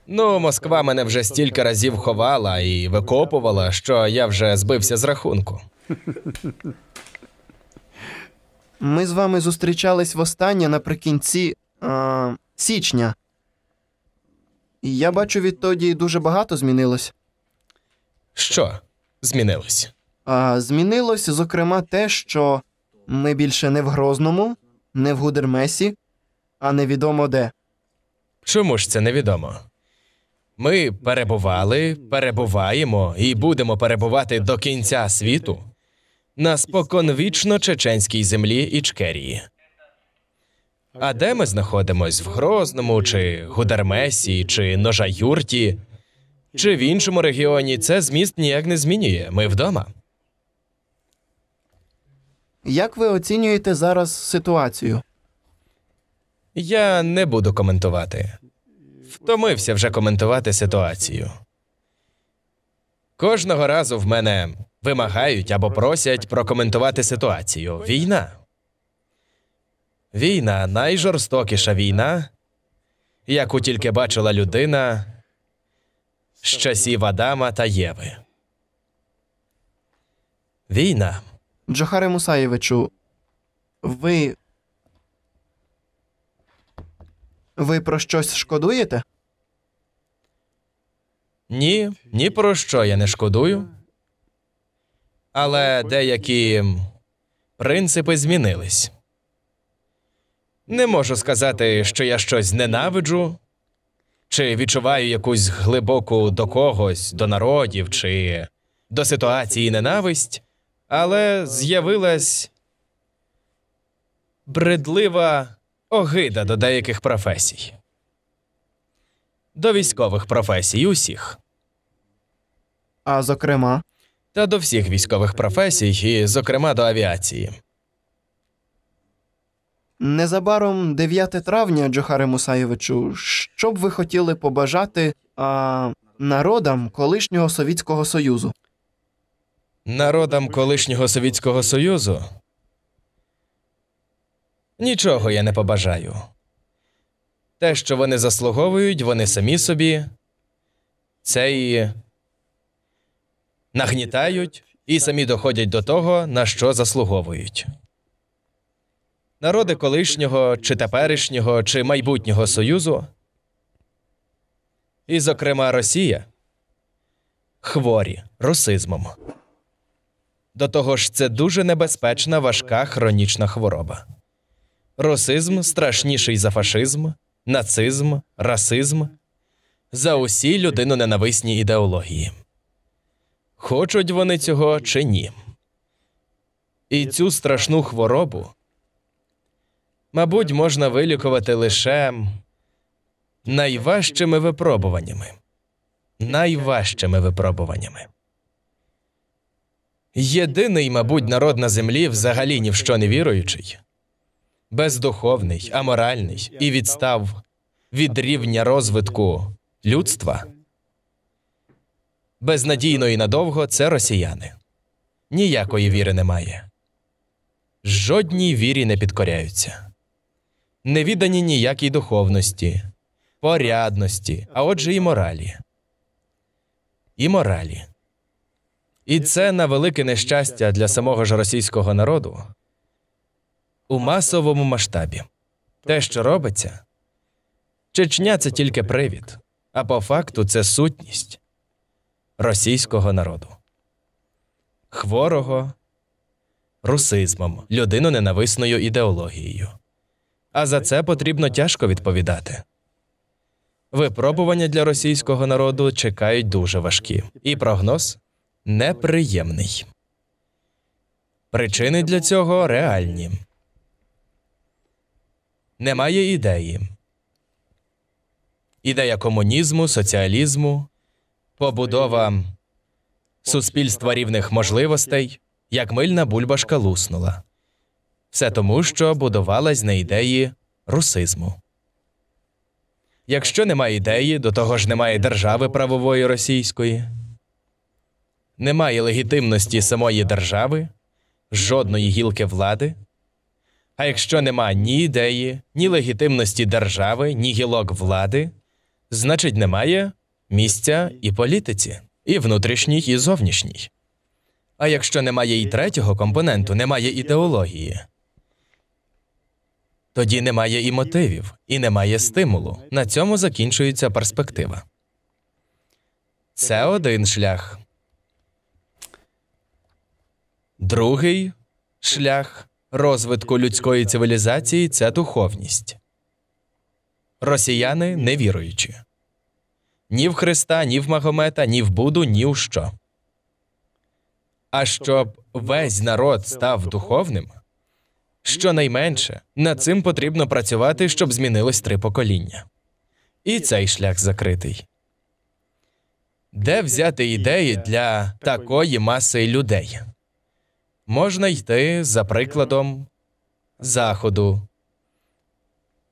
Ну, Москва мене вже стільки разів ховала і викопувала, що я вже збився з рахунку. Ми з вами зустрічались востаннє наприкінці січня. І я бачу, відтоді дуже багато змінилось. Що змінилось? Змінилось, зокрема, те, що ми більше не в Грозному, не в Гудермесі, а невідомо де. Чому ж це невідомо? Ми перебували, перебуваємо і будемо перебувати до кінця світу на споконвічно чеченській землі Ічкерії. А де ми знаходимось? В Грозному, чи Гудермесі, чи Ножа-Юрті, чи в іншому регіоні, це зміст ніяк не змінює. Ми вдома. Як ви оцінюєте зараз ситуацію? Я не буду коментувати. Втомився вже коментувати ситуацію. Кожного разу в мене вимагають або просять прокоментувати ситуацію. Війна. Війна – найжорстокіша війна, яку тільки бачила людина з часів Адама та Єви. Війна. Джохаре Мусаєвичу, ви про щось шкодуєте? Ні про що я не шкодую. Але деякі принципи змінились. Не можу сказати, що я щось ненавиджу, чи відчуваю якусь глибоку до когось, до народів, чи до ситуації ненависть, але з'явилась бридлива огида до деяких професій. До військових професій усіх. А зокрема? Та до всіх військових професій, і, зокрема, до авіації. Незабаром 9 травня, Джохаре Мусаєвичу, що б ви хотіли побажати народам колишнього Совєтського Союзу? Народам колишнього Совєтського Союзу? Нічого я не побажаю. Те, що вони заслуговують, вони самі собі це і нагнітають, і самі доходять до того, на що заслуговують. Народи колишнього, чи теперішнього, чи майбутнього Союзу, і, зокрема, Росія, хворі русизмом. До того ж, це дуже небезпечна, важка хронічна хвороба. Русизм страшніший за фашизм, нацизм, расизм, за усі людиноненависні ідеології. Хочуть вони цього чи ні. І цю страшну хворобу, мабуть, можна вилікувати лише найважчими випробуваннями. Найважчими випробуваннями. Єдиний, мабуть, народ на землі, взагалі ні в що не віруючий, бездуховний, аморальний і відстав від рівня розвитку людства, безнадійно і надовго – це росіяни. Ніякої віри немає. Жодній вірі не підкоряються. Не віддані ніякій духовності, порядності, а отже і моралі. І моралі. І це на велике нещастя для самого ж російського народу у масовому масштабі. Те, що робиться, Чечня – це тільки привід, а по факту це сутність російського народу. Хворого русизмом, людиноненависною ідеологією. А за це потрібно тяжко відповідати. Випробування для російського народу чекають дуже важкі. І прогноз неприємний. Причини для цього реальні. Немає ідеї. Ідея комунізму, соціалізму, побудова суспільства рівних можливостей, як мильна бульбашка луснула. Все тому, що будувалась на ідеї русизму. Якщо немає ідеї, до того ж немає держави правової російської, немає легітимності самої держави, жодної гілки влади, а якщо нема ні ідеї, ні легітимності держави, ні гілок влади, Значить, немає місця і політиці, і внутрішній, і зовнішній. А якщо немає і третього компоненту, немає ідеології, тоді немає і мотивів, і немає стимулу. На цьому закінчується перспектива. Це один шлях. Другий шлях розвитку людської цивілізації – це духовність. Росіяни невіруючі. Ні в Христа, ні в Магомета, ні в Будду, ні в що. А щоб весь народ став духовним, щонайменше над цим потрібно працювати, щоб змінилось 3 покоління. І цей шлях закритий. Де взяти ідеї для такої маси людей? Можна йти за прикладом Заходу,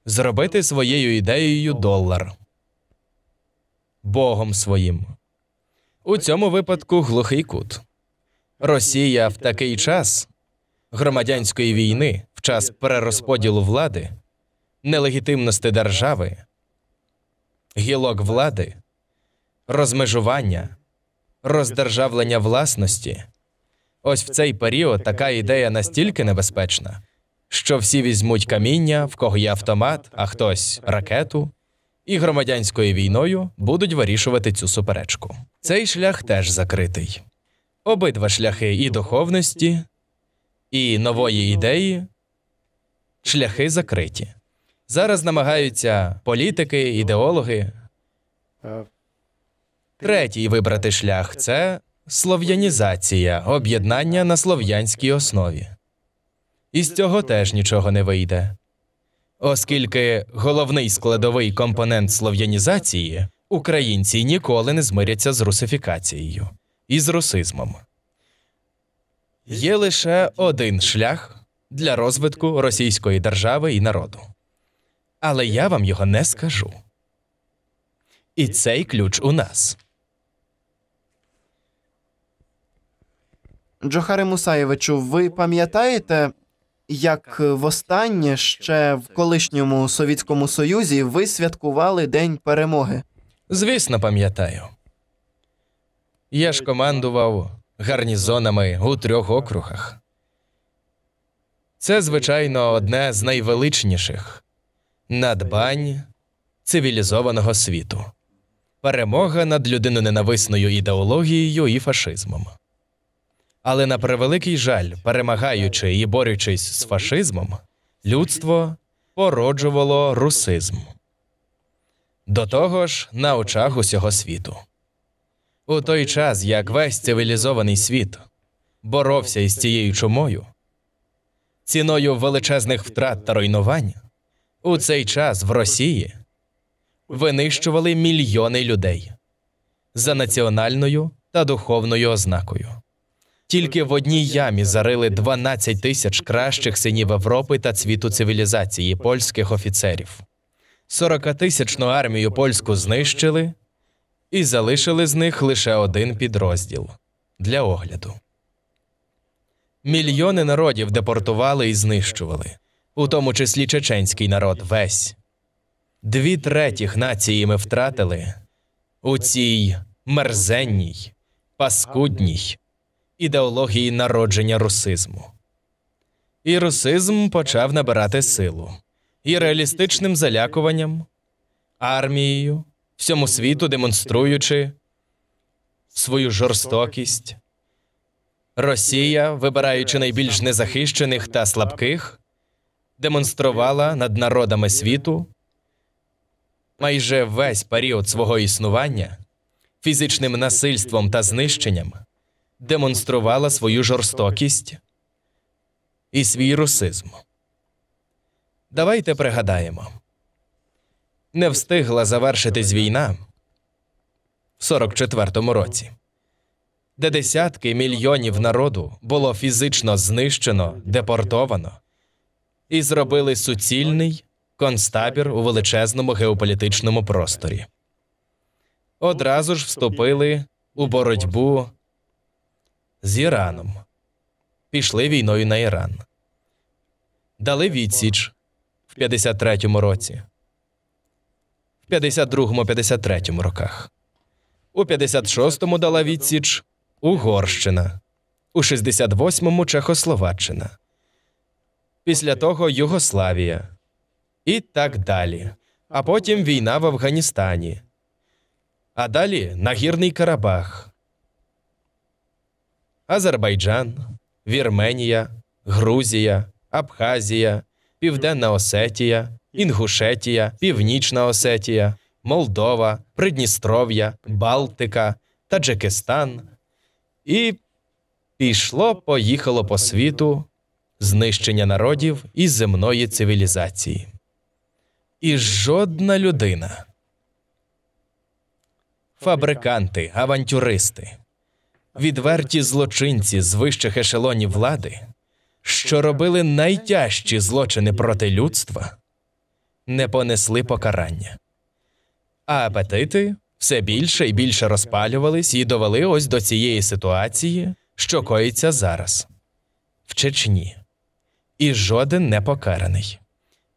зробити своєю ідеєю долар, Богом своїм. У цьому випадку глухий кут. Росія в такий час громадянської війни, в час перерозподілу влади, нелегітимності держави, гілок влади, розмежування, роздержавлення власності. Ось в цей період така ідея настільки небезпечна, що всі візьмуть каміння, в кого є автомат, а хтось ракету, і громадянською війною будуть вирішувати цю суперечку. Цей шлях теж закритий. Обидва шляхи і духовності, і нової ідеї – шляхи закриті. Зараз намагаються політики, ідеологи. Третій вибрати шлях – це слов'янізація, об'єднання на слов'янській основі. І з цього теж нічого не вийде. Оскільки головний складовий компонент слов'янізації – українці ніколи не змиряться з русифікацією і з русизмом. Є лише один шлях для розвитку російської держави і народу. Але я вам його не скажу. І цей ключ у нас. Джохаре Мусаєвичу, ви пам'ятаєте, як востаннє ще в колишньому Совєтському Союзі ви святкували День Перемоги? Звісно, пам'ятаю. Я ж командував гарнізонами у 3 округах. Це, звичайно, одне з найвеличніших надбань цивілізованого світу. Перемога над людиноненависною ідеологією і фашизмом. Але, на превеликий жаль, перемагаючи і борючись з фашизмом, людство породжувало русизм. До того ж, на очах усього світу. У той час, як весь цивілізований світ боровся із цією чумою, ціною величезних втрат та руйнувань, у цей час в Росії винищували мільйони людей за національною та духовною ознакою. Тільки в одній ямі зарили 12 тисяч кращих синів Європи та цвіту цивілізації польських офіцерів. 40-тисячну армію польську знищили і залишили з них лише один підрозділ для огляду. Мільйони народів депортували і знищували, у тому числі чеченський народ весь. 2/3 нації ми втратили у цій мерзенній, паскудній ідеології народження русизму. І русизм почав набирати силу. І реалістичним залякуванням, армією, всьому світу демонструючи свою жорстокість, Росія, вибираючи найбільш незахищених та слабких, демонструвала над народами світу майже весь період свого існування фізичним насильством та знищенням демонструвала свою жорстокість і свій русизм. Давайте пригадаємо. Не встигла завершитись війна в 44-му році, де десятки мільйонів народу було фізично знищено, депортовано і зробили суцільний концтабір у величезному геополітичному просторі. Одразу ж вступили у боротьбу з Іраном. Пішли війною на Іран. Дали відсіч в 53-му році. 52-53 роках. У 56-му дала відсіч Угорщина, у 68-му Чехословаччина, після того Югославія і так далі. А потім війна в Афганістані, а далі Нагірний Карабах, Азербайджан, Вірменія, Грузія, Абхазія, Південна Осетія, Інгушетія, Північна Осетія, Молдова, Придністров'я, Балтика, Таджикистан. І пішло-поїхало по світу знищення народів і земної цивілізації. І жодна людина, фабриканти, авантюристи, відверті злочинці з вищих ешелонів влади, що робили найтяжчі злочини проти людства, не понесли покарання. А апетити все більше і більше розпалювались і довели ось до цієї ситуації, що коїться зараз в Чечні. І жоден не покараний.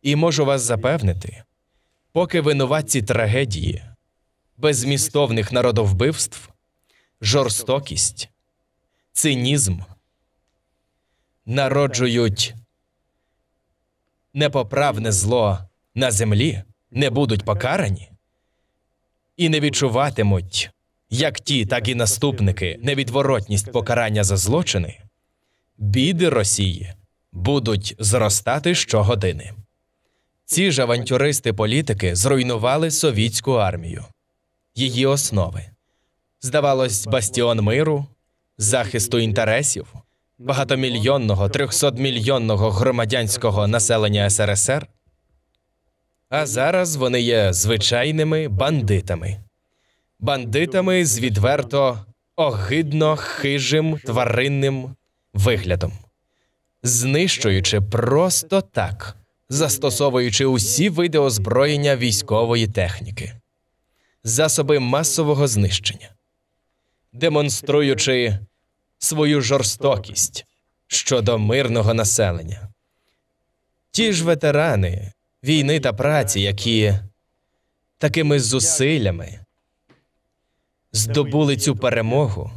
І можу вас запевнити, поки винуватці трагедії, беззмістовних народовбивств, жорстокість, цинізм народжують непоправне зло на землі, не будуть покарані і не відчуватимуть, як ті, так і наступники, невідворотність покарання за злочини, біди Росії будуть зростати щогодини. Ці ж авантюристи-політики зруйнували совітську армію, її основи. Здавалось, бастіон миру, захисту інтересів, багатомільйонного, 300-мільйонного громадянського населення СРСР. А зараз вони є звичайними бандитами. Бандитами з відверто огидно хижим тваринним виглядом. Знищуючи просто так, застосовуючи усі види озброєння військової техніки, засоби масового знищення, демонструючи свою жорстокість щодо мирного населення. Ті ж ветерани війни та праці, які такими зусиллями здобули цю перемогу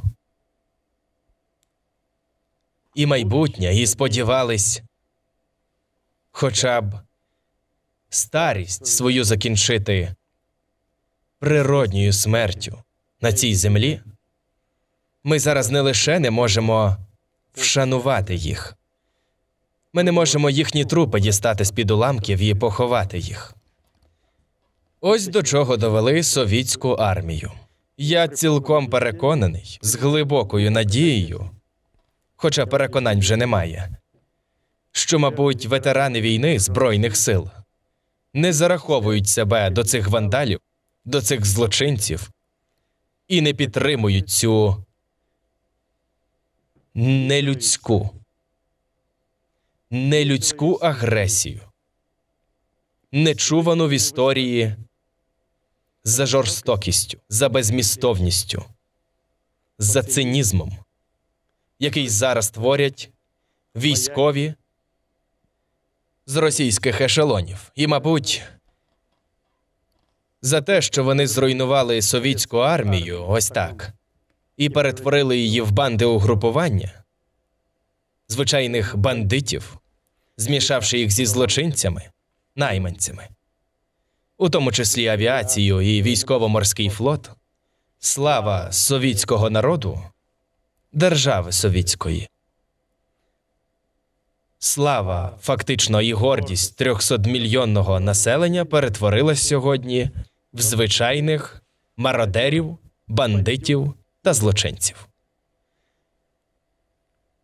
і майбутнє, і сподівались хоча б старість свою закінчити природньою смертю на цій землі, ми зараз не лише не можемо вшанувати їх, ми не можемо їхні трупи дістати з-під уламків і поховати їх. Ось до чого довели совітську армію. Я цілком переконаний, з глибокою надією, хоча переконань вже немає, що, мабуть, ветерани війни Збройних сил не зараховують себе до цих вандалів, до цих злочинців і не підтримують цю нелюдську агресію, нечувану в історії за жорстокістю, за беззмістовністю, за цинізмом, який зараз творять військові з російських ешелонів. І, мабуть, за те, що вони зруйнували совітську армію ось так і перетворили її в банди угрупування, звичайних бандитів, змішавши їх зі злочинцями, найманцями, у тому числі авіацію і військово-морський флот, слава совітського народу, держави совітської, слава, фактично, і гордість 300-мільйонного населення перетворилась сьогодні в звичайних мародерів, бандитів та злочинців.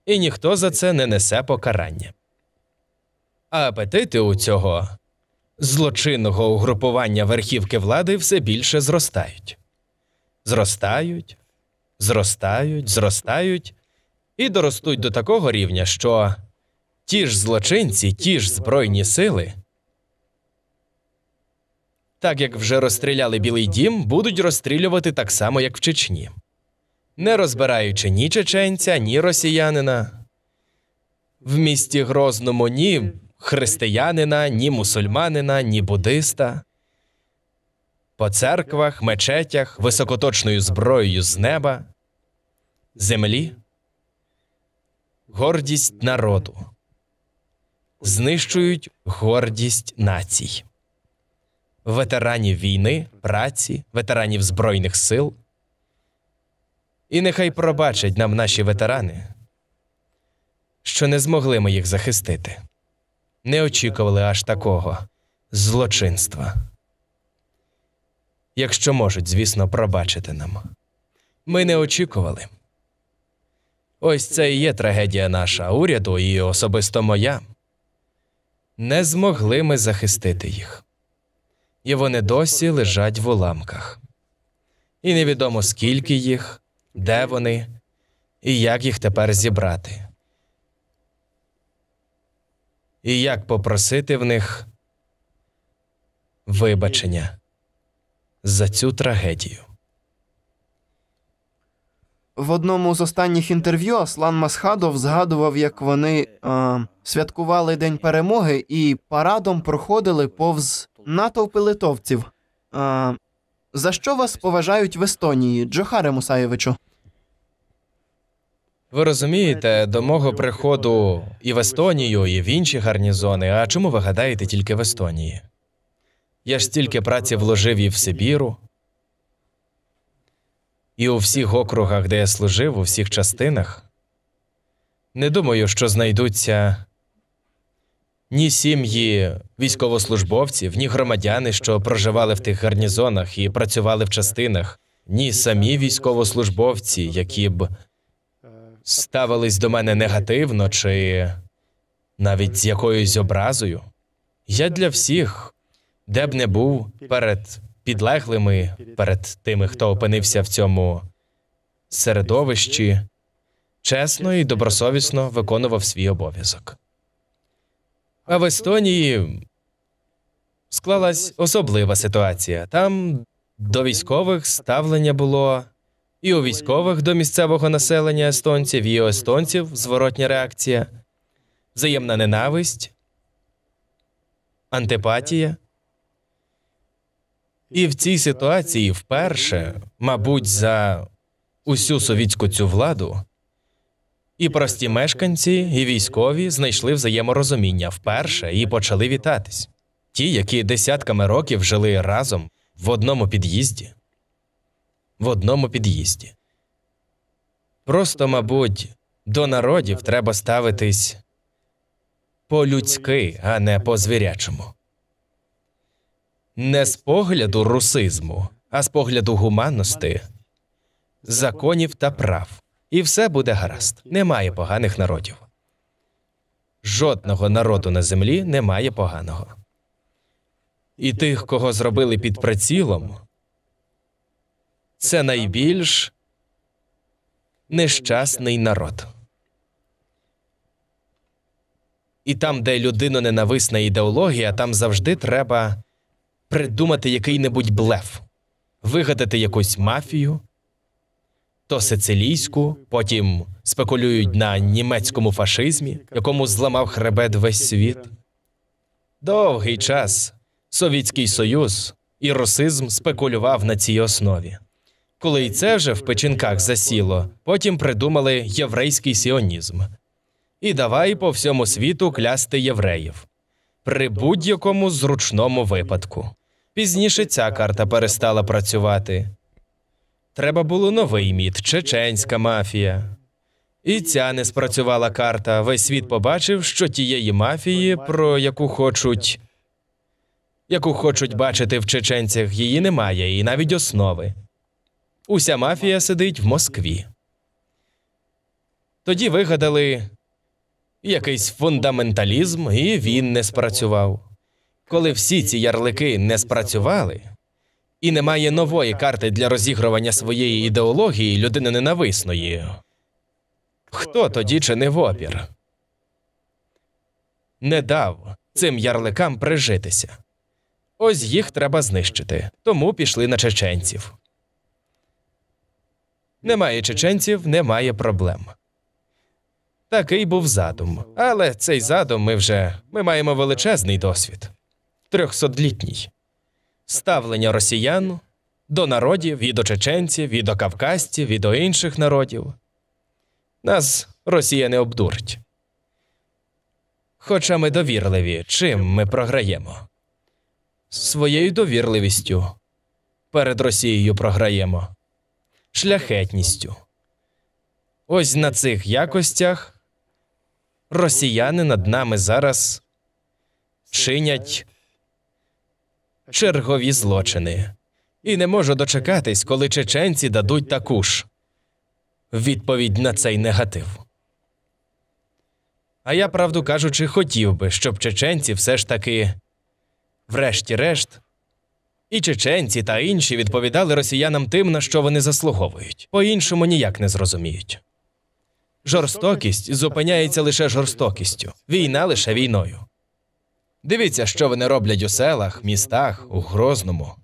І ніхто за це не несе покарання. А апетити у цього злочинного угрупування верхівки влади все більше зростають. Зростають і доростуть до такого рівня, що ті ж злочинці, ті ж збройні сили, так як вже розстріляли Білий дім, будуть розстрілювати так само, як в Чечні, не розбираючи ні чеченця, ні росіянина, в місті Грозному ні християнина, ні мусульманина, ні буддиста. по церквах, мечетях, високоточною зброєю з неба, землі, гордість народу, знищують гордість націй, ветеранів війни, праці, ветеранів Збройних сил. І нехай пробачать нам наші ветерани, що не змогли ми їх захистити. Не очікували аж такого злочинства. Якщо можуть, звісно, пробачити нам. Ми не очікували. Ось це і є трагедія наша, уряду і особисто моя. Не змогли ми захистити їх. І вони досі лежать в уламках. І невідомо, скільки їх, де вони, і як їх тепер зібрати. І як попросити в них вибачення за цю трагедію. В одному з останніх інтерв'ю Аслан Масхадов згадував, як вони святкували День Перемоги і парадом проходили повз натовпи литовців. За що вас поважають в Естонії, Джохаре Мусаєвичу? Ви розумієте, до мого приходу і в Естонію, і в інші гарнізони, а чому ви гадаєте тільки в Естонії? Я ж стільки праці вложив і в Сибіру, і у всіх округах, де я служив, у всіх частинах. Не думаю, що знайдуться ні сім'ї військовослужбовців, ні громадяни, що проживали в тих гарнізонах і працювали в частинах, ні самі військовослужбовці, які б ставились до мене негативно чи навіть з якоюсь образою. Я для всіх, де б не був, перед підлеглими, перед тими, хто опинився в цьому середовищі, чесно і добросовісно виконував свій обов'язок. А в Естонії склалась особлива ситуація. Там до військових ставлення було і у військових до місцевого населення естонців, і у естонців зворотня реакція, взаємна ненависть, антипатія. І в цій ситуації вперше, мабуть, за усю совітську цю владу, і прості мешканці, і військові знайшли взаєморозуміння вперше і почали вітатись. Ті, які десятками років жили разом в одному під'їзді. В одному під'їзді. Просто, мабуть, до народів треба ставитись по-людськи, а не по-звірячому. Не з погляду русизму, а з погляду гуманності, законів та прав. І все буде гаразд. Немає поганих народів. Жодного народу на землі немає поганого. І тих, кого зробили під прицілом, це найбільш нещасний народ. І там, де людиноненависна ідеологія, там завжди треба придумати який-небудь блеф, вигадати якусь мафію, то сицилійську, потім спекулюють на німецькому фашизмі, якому зламав хребет весь світ. Довгий час Совєтський Союз і русизм спекулював на цій основі. Коли і це вже в печінках засіло, потім придумали єврейський сіонізм. І давай по всьому світу клясти євреїв. При будь-якому зручному випадку. Пізніше ця карта перестала працювати. Треба було новий міт – чеченська мафія. І ця не спрацювала карта. Весь світ побачив, що тієї мафії, про яку хочуть бачити в чеченцях, її немає, і навіть основи. Уся мафія сидить в Москві. Тоді вигадали якийсь фундаменталізм, і він не спрацював. Коли всі ці ярлики не спрацювали, і немає нової карти для розігрування своєї ідеології людиноненависної, хто тоді чинив опір? Не дав цим ярликам прижитися. Ось їх треба знищити, тому пішли на чеченців. Немає чеченців – немає проблем. Такий був задум. Але цей задум ми маємо величезний досвід. 300-літній. ставлення росіян до народів, і до чеченців, і до кавказців, і до інших народів. Нас Росія не обдурить. Хоча ми довірливі, чим ми програємо? Своєю довірливістю перед Росією програємо. Шляхетністю. Ось на цих якостях росіяни над нами зараз чинять чергові злочини. І не можу дочекатись, коли чеченці дадуть таку ж відповідь на цей негатив. А я, правду кажучи, хотів би, щоб чеченці все ж таки, врешті-решт, і чеченці та інші відповідали росіянам тим, на що вони заслуговують. По-іншому ніяк не зрозуміють. Жорстокість зупиняється лише жорстокістю, війна лише війною. Дивіться, що вони роблять у селах, містах, у Грозному.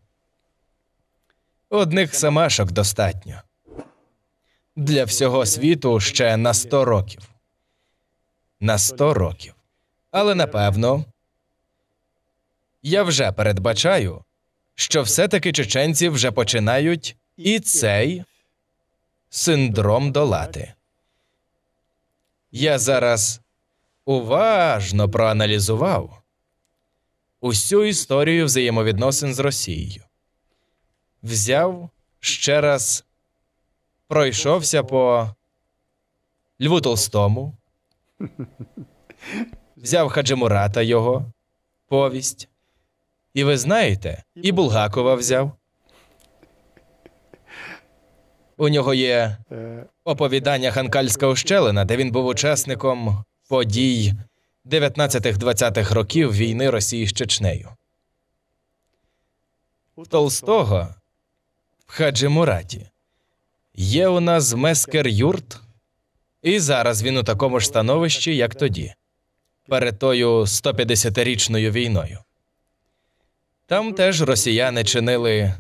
Одних самашок достатньо. Для всього світу ще на 100 років. На 100 років. Але, напевно, я вже передбачаю, що все-таки чеченці вже починають і цей синдром долати. Я зараз уважно проаналізував усю історію взаємовідносин з Росією. Взяв, ще раз пройшовся по Льву Толстому, взяв Хаджимурата його повість. І ви знаєте, і Булгакова взяв. У нього є оповідання «Ханкальська ущелина», де він був учасником подій 19-20-х років війни Росії з Чечнею. У Толстого в Хаджимураті є у нас Мескер-Юрт, і зараз він у такому ж становищі, як тоді, перед тою 150-річною війною. Там теж росіяни чинили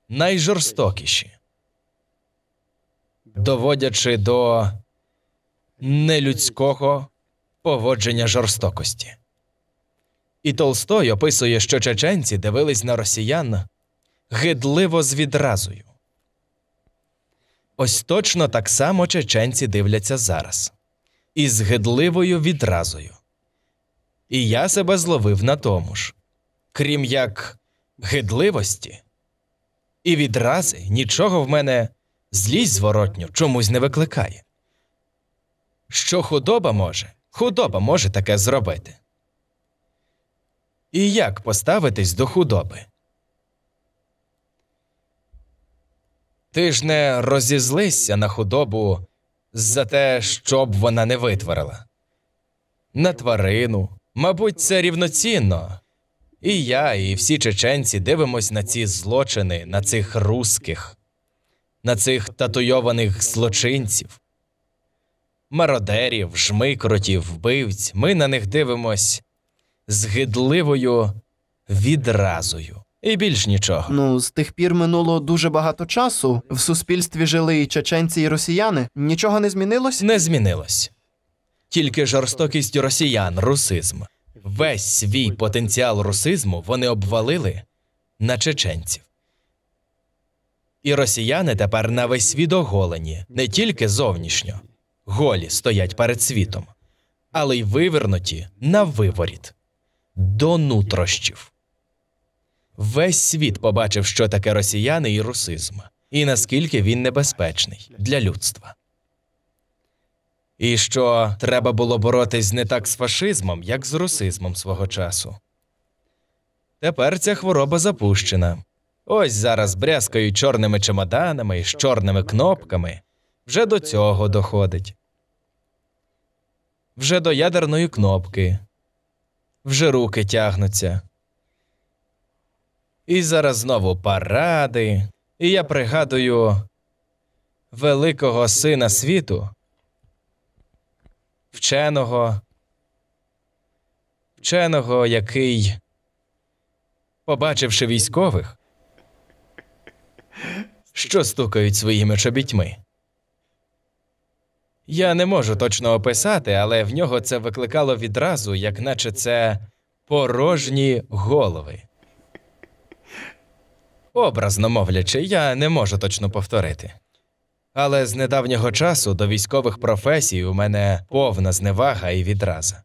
найжорстокіші, доводячи до нелюдського поводження жорстокості. І Толстой описує, що чеченці дивились на росіян гидливо з відразою. Ось точно так само чеченці дивляться зараз. Із гидливою відразою. І я себе зловив на тому ж. Крім як гидливості і відрази, нічого в мене злість зворотню чомусь не викликає. Що худоба може таке зробити. І як поставитись до худоби? Ти ж не розізлися на худобу за те, що б вона не витворила. На тварину, мабуть, це рівноцінно. І я, і всі чеченці дивимось на ці злочини, на цих русских, на цих татуйованих злочинців, мародерів, жмикротів, вбивць. Ми на них дивимось з гидливою відразою. І більш нічого. З тих пір минуло дуже багато часу. В суспільстві жили і чеченці, і росіяни. Нічого не змінилось? Не змінилось. Тільки жорстокість росіян, русизм. Весь свій потенціал русизму вони обвалили на чеченців. І росіяни тепер на весь світ оголені, не тільки зовнішньо, голі стоять перед світом, але й вивернуті на виворіт, до нутрощів. Весь світ побачив, що таке росіяни і русизм, і наскільки він небезпечний для людства. І що треба було боротись не так з фашизмом, як з русизмом свого часу. Тепер ця хвороба запущена. Ось зараз брязкають чорними чемоданами і з чорними кнопками. Вже до цього доходить. Вже до ядерної кнопки. Вже руки тягнуться. І зараз знову паради. І я пригадую великого сина світу, вченого, який, побачивши військових, що стукають своїми чобітьми. Я не можу точно описати, але в нього це викликало відразу, як наче це порожні голови. Образно мовлячи, я не можу точно повторити. Але з недавнього часу до військових професій у мене повна зневага і відраза.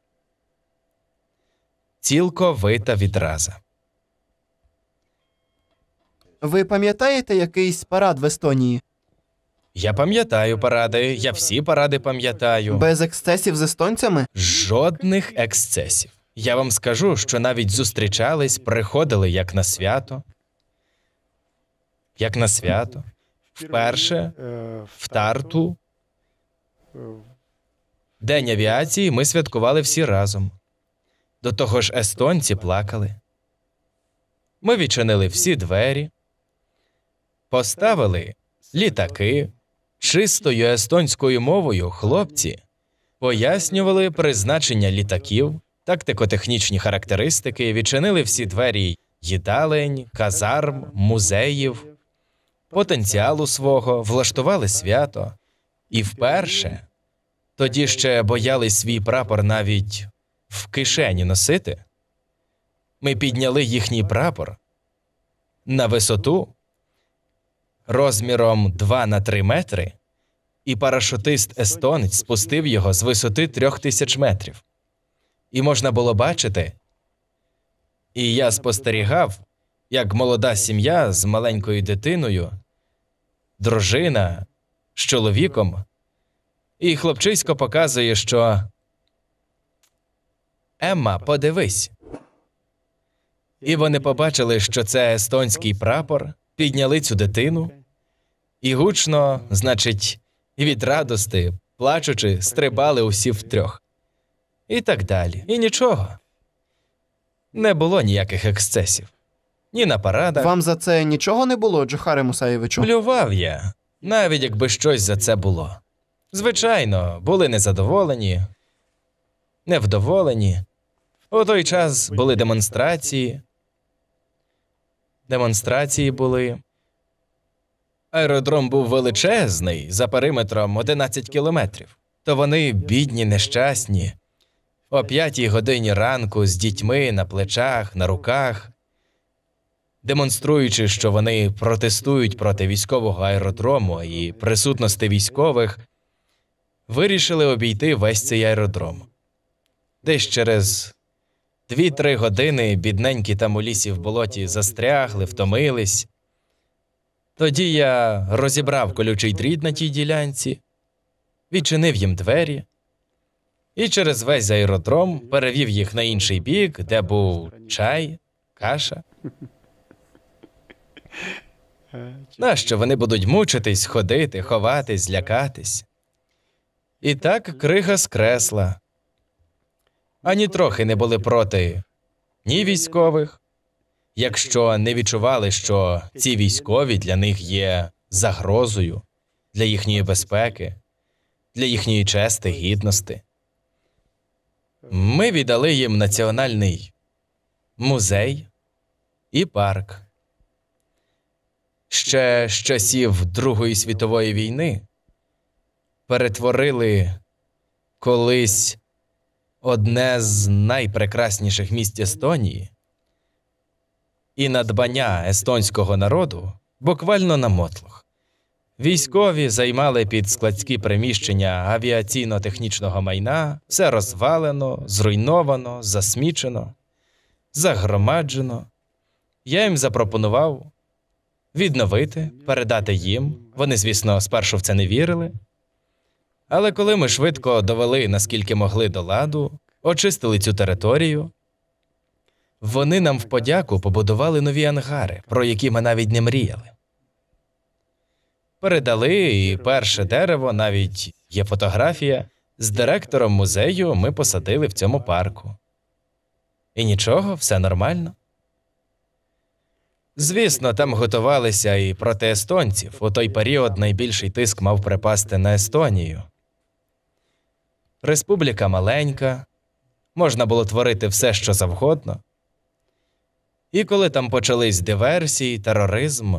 Цілковита відраза. Ви пам'ятаєте якийсь парад в Естонії? Я пам'ятаю паради, я всі паради пам'ятаю. Без ексцесів з естонцями? Жодних ексцесів. Я вам скажу, що навіть зустрічались, приходили як на свято. Як на свято. Вперше, в Тарту. День авіації ми святкували всі разом. До того ж естонці плакали. Ми відчинили всі двері, поставили літаки. Чистою естонською мовою хлопці пояснювали призначення літаків, тактико-технічні характеристики, відчинили всі двері їдалень, казарм, музеїв, потенціалу свого, влаштували свято. І вперше, тоді ще боялись свій прапор навіть в кишені носити, ми підняли їхній прапор на висоту розміром 2 на 3 метри, і парашутист-естонець спустив його з висоти 3000 метрів. І можна було бачити, і я спостерігав, як молода сім'я з маленькою дитиною, дружина з чоловіком, і хлопчисько показує, що «Емма, подивись». І вони побачили, що це естонський прапор, підняли цю дитину, і гучно, значить, від радости, плачучи, стрибали усі втрьох. І так далі. І нічого. Не було ніяких ексцесів. Ні на парадах. Вам за це нічого не було, Джохаре Мусаєвичу? Плював я, навіть якби щось за це було. Звичайно, були незадоволені, невдоволені. У той час були демонстрації. Демонстрації були. Аеродром був величезний, за периметром 11 кілометрів. То вони, бідні, нещасні, о 5-й годині ранку з дітьми на плечах, на руках, демонструючи, що вони протестують проти військового аеродрому і присутності військових, вирішили обійти весь цей аеродром. Десь через 2-3 години бідненькі там у лісі в болоті застрягли, втомились. Тоді я розібрав колючий дріт на тій ділянці, відчинив їм двері і через весь аеродром перевів їх на інший бік, де був чай, каша. Нащо вони будуть мучитись, ходити, ховатись, злякатись? І так крига скресла. Ані трохи не були проти ні військових, якщо не відчували, що ці військові для них є загрозою, для їхньої безпеки, для їхньої чести, гідності. Ми віддали їм національний музей і парк. Ще з часів Другої світової війни перетворили колись одне з найпрекрасніших місць Естонії і надбання естонського народу буквально на мотлох. Військові займали під складські приміщення авіаційно-технічного майна, все розвалено, зруйновано, засмічено, загромаджено. Я їм запропонував відновити, передати їм. Вони, звісно, спершу в це не вірили. Але коли ми швидко довели, наскільки могли, до ладу, очистили цю територію, вони нам в подяку побудували нові ангари, про які ми навіть не мріяли. Передали, і перше дерево, навіть є фотографія, з директором музею ми посадили в цьому парку. І нічого, все нормально. Звісно, там готувалися і проти естонців. У той період найбільший тиск мав припасти на Естонію. Республіка маленька, можна було творити все, що завгодно. І коли там почались диверсії, тероризм,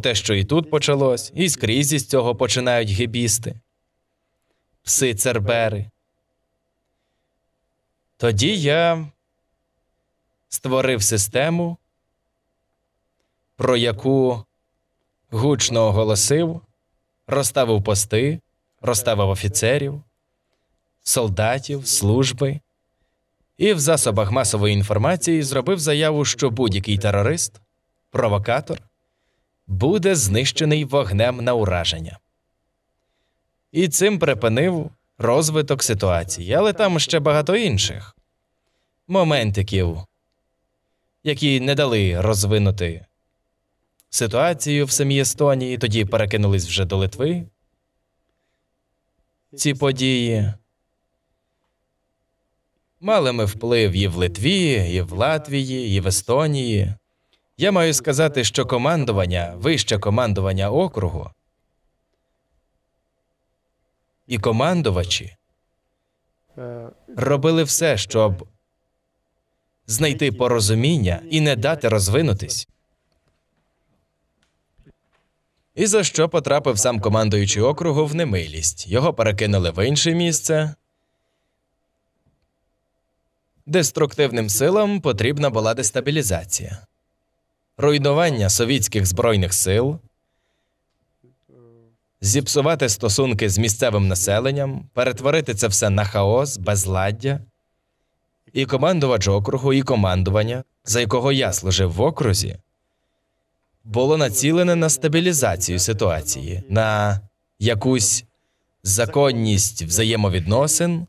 те, що і тут почалось, і скрізь із цього починають гебісти, пси-цербери. Тоді я створив систему про яку гучно оголосив, розставив пости, розставив офіцерів, солдатів, служби і в засобах масової інформації зробив заяву, що будь-який терорист, провокатор буде знищений вогнем на ураження. І цим припинив розвиток ситуації, але там ще багато інших моментиків, які не дали розвинути ситуацію в самій Естонії, тоді перекинулись вже до Литви. Ці події мали ми вплив і в Литві, і в Латвії, і в Естонії. Я маю сказати, що командування, вище командування округу і командувачі робили все, щоб знайти порозуміння і не дати розвинутись. І за що потрапив сам командуючий округу в немилість. Його перекинули в інше місце. Деструктивним силам потрібна була дестабілізація. Руйнування совітських збройних сил, зіпсувати стосунки з місцевим населенням, перетворити це все на хаос, безладдя. І командувач округу, і командування, за якого я служив в окрузі, було націлене на стабілізацію ситуації, на якусь законність взаємовідносин,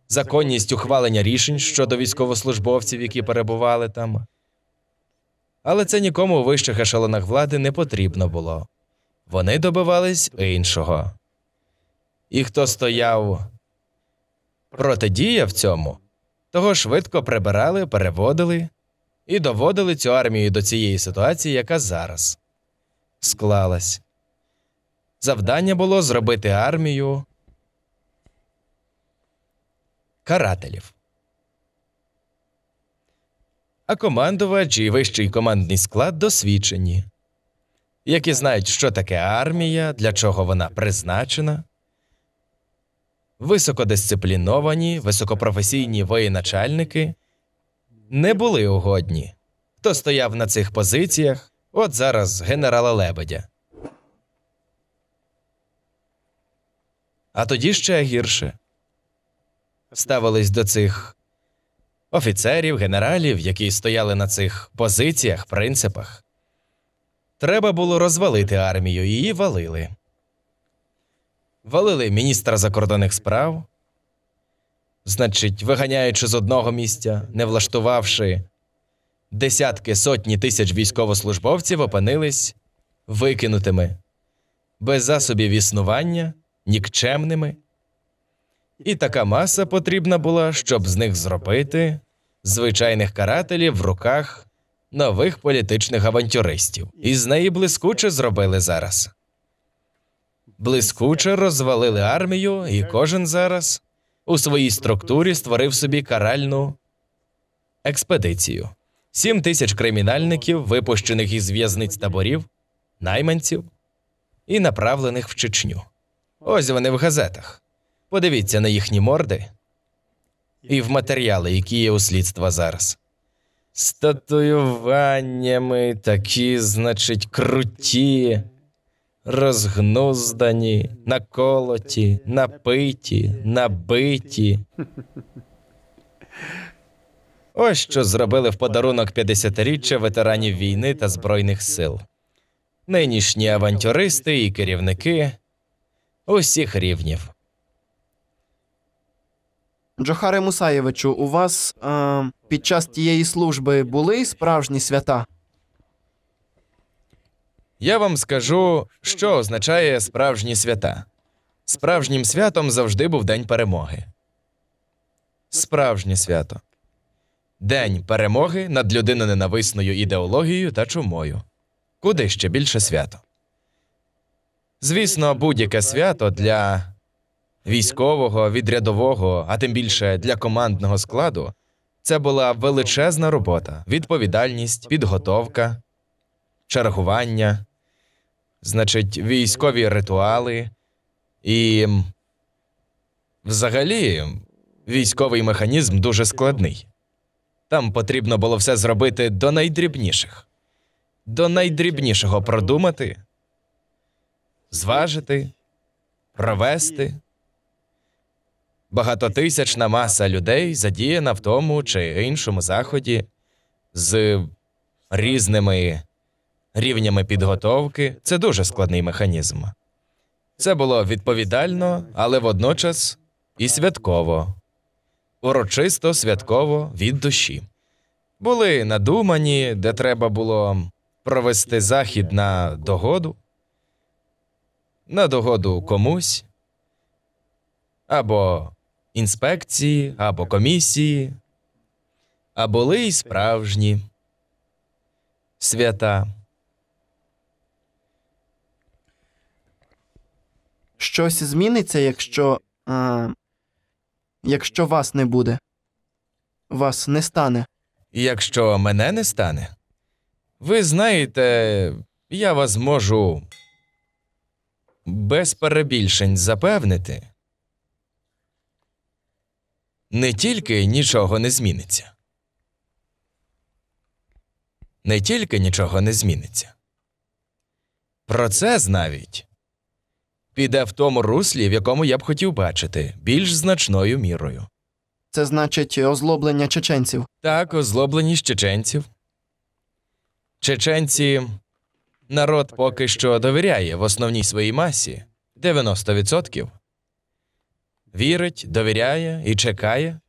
законність ухвалення рішень щодо військовослужбовців, які перебували там. Але це нікому у вищих ешелонах влади не потрібно було. Вони добивались іншого. І хто стояв протидіяв цьому, того швидко прибирали, переводили і доводили цю армію до цієї ситуації, яка зараз склалась. Завдання було зробити армію карателів. А командувач і вищий командний склад досвідчені, які знають, що таке армія, для чого вона призначена, високодисципліновані, високопрофесійні воєначальники не були угодні. Хто стояв на цих позиціях, от зараз генерала Лебедя. А тоді ще гірше. Ставились до цих офіцерів, генералів, які стояли на цих позиціях, принципах. Треба було розвалити армію, її валили. Валили міністра закордонних справ, значить, виганяючи з одного місця, не влаштувавши десятки, сотні тисяч військовослужбовців, опинились викинутими, без засобів існування, нікчемними. І така маса потрібна була, щоб з них зробити звичайних карателів в руках нових політичних авантюристів. І з неї блискуче зробили зараз. Блискуче розвалили армію, і кожен зараз у своїй структурі створив собі каральну експедицію. 7 тисяч кримінальників, випущених із в'язниць таборів, найманців і направлених в Чечню. Ось вони в газетах. Подивіться на їхні морди і в матеріали, які є у слідства зараз. З татуюваннями такі, значить, круті, розгнуздані, наколоті, напиті, набиті. Ось що зробили в подарунок 50-річчя ветеранів війни та Збройних сил. Нинішні авантюристи і керівники усіх рівнів. Джохаре Мусаєвичу, у вас під час тієї служби були справжні свята? Я вам скажу, що означає справжні свята. Справжнім святом завжди був День перемоги. Справжнє свято. День перемоги над людиноненависною ідеологією та чумою. Куди ще більше свято? Звісно, будь-яке свято для військового, відрядового, а тим більше для командного складу – це була величезна робота, відповідальність, підготовка, чергування, значить, військові ритуали і, взагалі, військовий механізм дуже складний. Там потрібно було все зробити до найдрібніших. до найдрібнішого продумати, зважити, провести. Багатотисячна маса людей задіяна в тому чи іншому заході з різними рівнями підготовки. Це дуже складний механізм. Це було відповідально, але водночас і святково. Урочисто, святково, від душі. Були надумані, де треба було провести захід на догоду комусь, або інспекції, або комісії, а були й справжні свята. Щось зміниться, якщо вас не буде. Вас не стане. Якщо мене не стане, ви знаєте, я вас можу без перебільшень запевнити, не тільки нічого не зміниться. Не тільки нічого не зміниться. Процес навіть піде в тому руслі, в якому я б хотів бачити, більш значною мірою. Це значить озлоблення чеченців. Так, озлобленість чеченців. Чеченці – народ поки що довіряє в основній своїй масі, 90%. Вірить, довіряє і чекає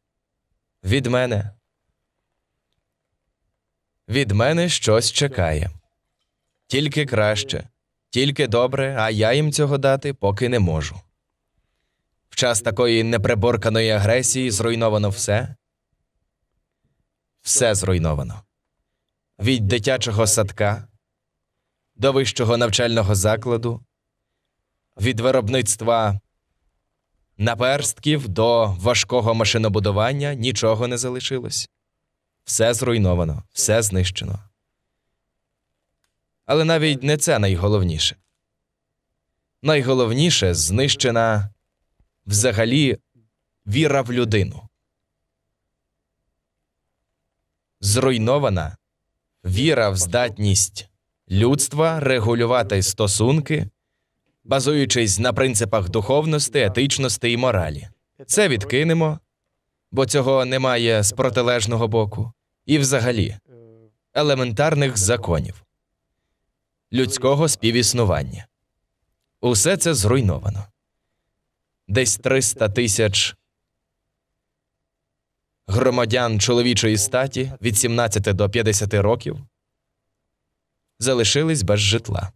від мене. Від мене щось чекає. Тільки краще, тільки добре, а я їм цього дати поки не можу. В час такої неприборканої агресії зруйновано все. Все зруйновано. Від дитячого садка до вищого навчального закладу, від виробництва наперстків до важкого машинобудування нічого не залишилось. Все зруйновано, все знищено. Але навіть не це найголовніше. Найголовніше – знищена взагалі віра в людину. Зруйнована віра в здатність людства регулювати стосунки, базуючись на принципах духовності, етичності і моралі. Це відкинемо, бо цього немає з протилежного боку. І взагалі елементарних законів людського співіснування. Усе це зруйновано. Десь 300 тисяч громадян чоловічої статі від 17 до 50 років залишились без житла,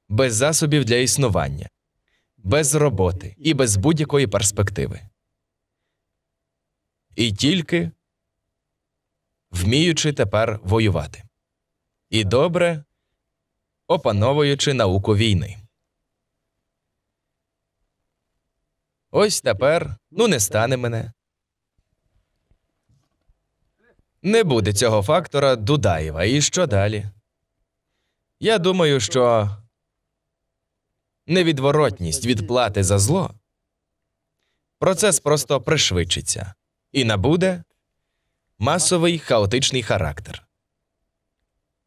без засобів для існування, без роботи і без будь-якої перспективи. І тільки вміючи тепер воювати. І добре опановуючи науку війни. Ось тепер, не стане мене. Не буде цього фактора Дудаєва. І що далі? Я думаю, що невідворотність відплати за зло, процес просто пришвидшиться і набуде масовий хаотичний характер.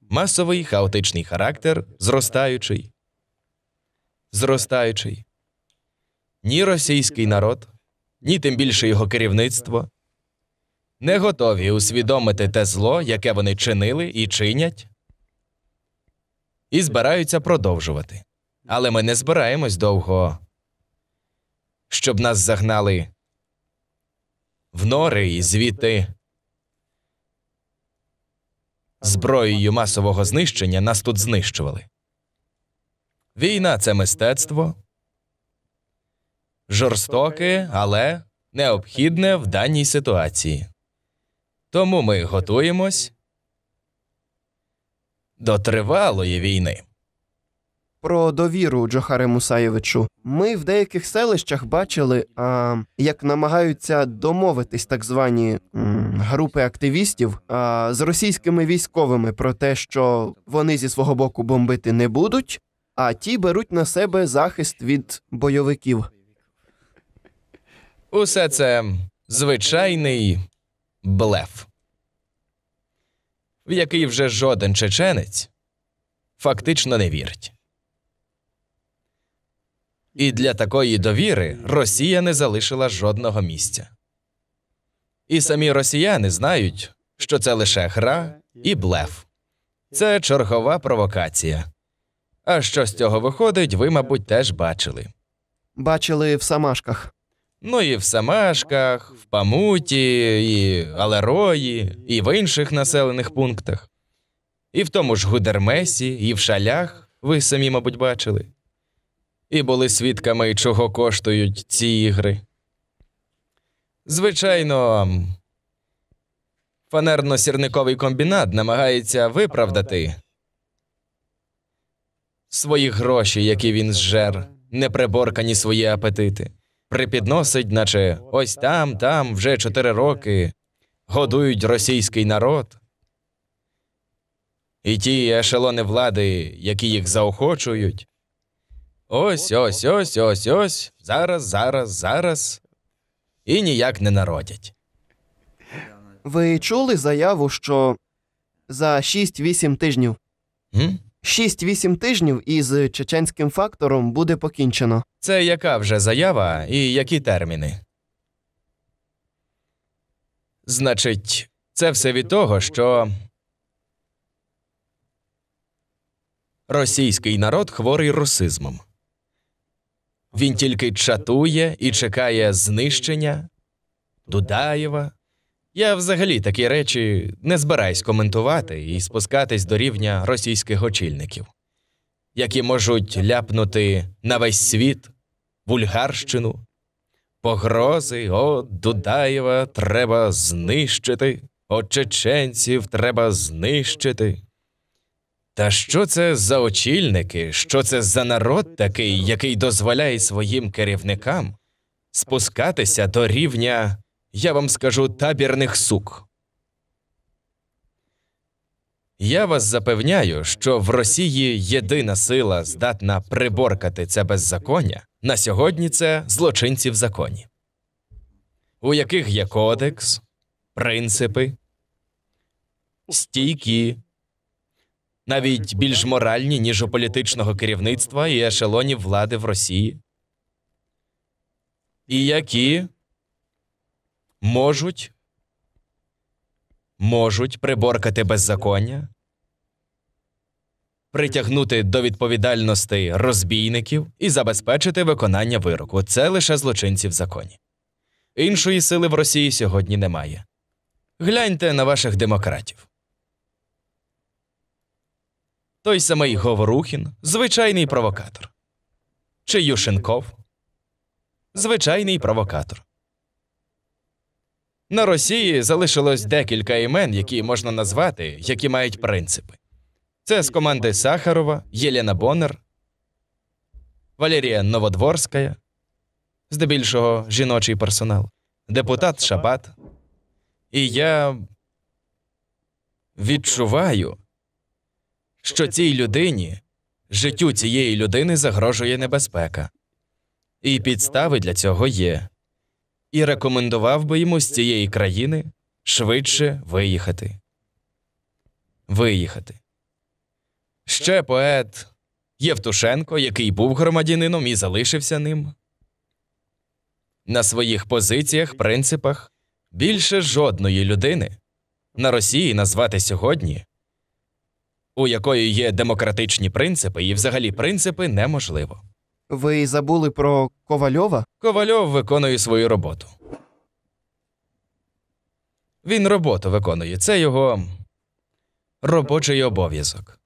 Масовий хаотичний характер зростаючий. Зростаючий. Ні російський народ, ні тим більше його керівництво не готові усвідомити те зло, яке вони чинили і чинять, і збираються продовжувати. Але ми не збираємось довго, щоб нас загнали в нори і звідти зброєю масового знищення нас тут знищували. Війна – це мистецтво, жорстоке, але необхідне в даній ситуації. Тому ми готуємось до тривалої війни. Про довіру, Джохаре Мусаєвичу. Ми в деяких селищах бачили, як намагаються домовитись так звані групи активістів з російськими військовими про те, що вони зі свого боку бомбити не будуть, а ті беруть на себе захист від бойовиків. Усе це звичайний блеф. в який вже жоден чеченець фактично не вірить. І для такої довіри Росія не залишила жодного місця. І самі росіяни знають, що це лише гра і блеф. Це чергова провокація. А що з цього виходить, ви, мабуть, теж бачили. Бачили в Самашках. Ну і в Самашках, в Памуті, і Алерої, і в інших населених пунктах. І в тому ж Гудермесі, і в Шалях, ви самі, мабуть, бачили. І були свідками, чого коштують ці ігри. Звичайно, фанерно-сірниковий комбінат намагається виправдати свої гроші, які він зжер, неприборкані свої апетити. Припідносить, наче ось там, вже 4 роки годують російський народ. І ті ешелони влади, які їх заохочують, ось, зараз, і ніяк не народять. Ви чули заяву, що за 6-8 тижнів? 6-8 тижнів із чеченським фактором буде покінчено. Це яка вже заява і які терміни? Значить, це все від того, що російський народ хворий русизмом. Він тільки чатує і чекає знищення Дудаєва. Я взагалі такі речі не збираюсь коментувати і спускатись до рівня російських очільників, які можуть ляпнути на весь світ вульгарщину, погрози, Дудаєва треба знищити, чеченців треба знищити. Та що це за очільники, що це за народ такий, який дозволяє своїм керівникам спускатися до рівня, я вам скажу, табірних сук? Я вас запевняю, що в Росії єдина сила, здатна приборкати це беззаконня, на сьогодні це злочинці в законі, у яких є кодекс, принципи, стійкі, навіть більш моральні, ніж у політичного керівництва і ешелонів влади в Росії, і які можуть приборкати беззаконня, притягнути до відповідальності розбійників і забезпечити виконання вироку. Це лише злочинці в законі. Іншої сили в Росії сьогодні немає. Гляньте на ваших демократів. Той самий Говорухін – звичайний провокатор. Чи Ющенков – звичайний провокатор. На Росії залишилось декілька імен, які можна назвати, які мають принципи. Це з команди Сахарова, Єлена Боннер, Валерія Новодворська, здебільшого жіночий персонал, депутат Шабат. І я відчуваю, що цій людині, життю цієї людини загрожує небезпека. І підстави для цього є. І рекомендував би йому з цієї країни швидше виїхати. Виїхати. Ще поет Євтушенко, який був громадянином і залишився ним. На своїх позиціях, принципах більше жодної людини на Росії назвати сьогодні, у якої є демократичні принципи і взагалі принципи, неможливо. Ви забули про Ковальова? Ковальов виконує свою роботу. Він роботу виконує. Це його робочий обов'язок.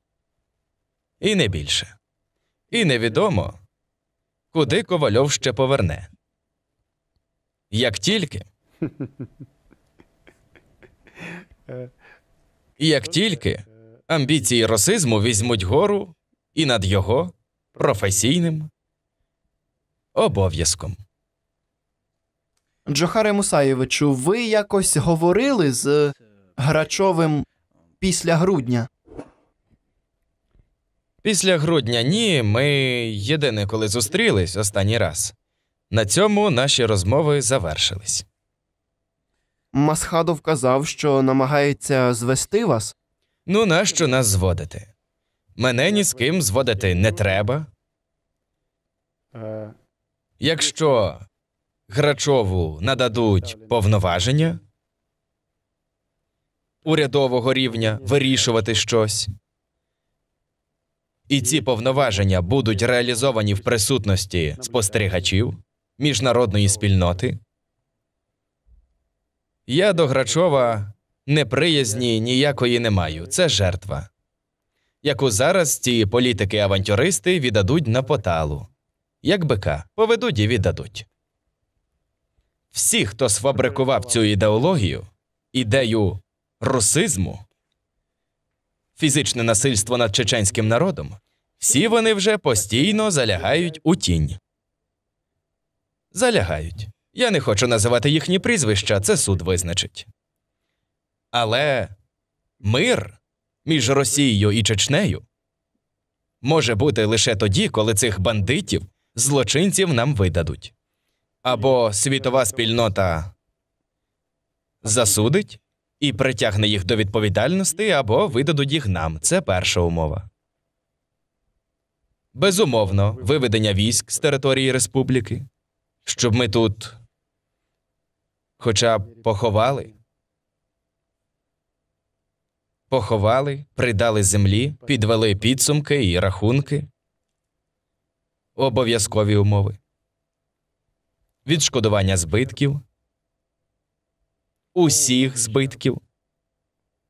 І не більше. І невідомо, куди Ковальов ще поверне. Як тільки амбіції росизму візьмуть гору і над його професійним обов'язком. Джохаре Мусаєвичу, ви якось говорили з Грачовим після грудня? Після грудня ні, ми єдине коли зустрілись останній раз. На цьому наші розмови завершились. Масхадов казав, що намагається звести вас. Ну, нащо нас зводити? Мене ні з ким зводити не треба. Якщо Грачову нададуть повноваження урядового рівня вирішувати щось, і ці повноваження будуть реалізовані в присутності спостерігачів, міжнародної спільноти, я до Грачова неприязні ніякої не маю. Це жертва, яку зараз ці політики-авантюристи віддадуть на поталу. Як бика, поведуть і віддадуть. Всі, хто сфабрикував цю ідеологію, ідею русизму, фізичне насильство над чеченським народом, всі вони вже постійно залягають у тінь. Залягають. Я не хочу називати їхні прізвища, це суд визначить. Але мир між Росією і Чечнею може бути лише тоді, коли цих бандитів, злочинців нам видадуть. Або світова спільнота засудить і притягне їх до відповідальності, або видадуть їх нам. Це перша умова. Безумовно, виведення військ з території республіки, щоб ми тут хоча б поховали, придали землі, підвели підсумки і рахунки. Обов'язкові умови. Відшкодування збитків. Усіх збитків.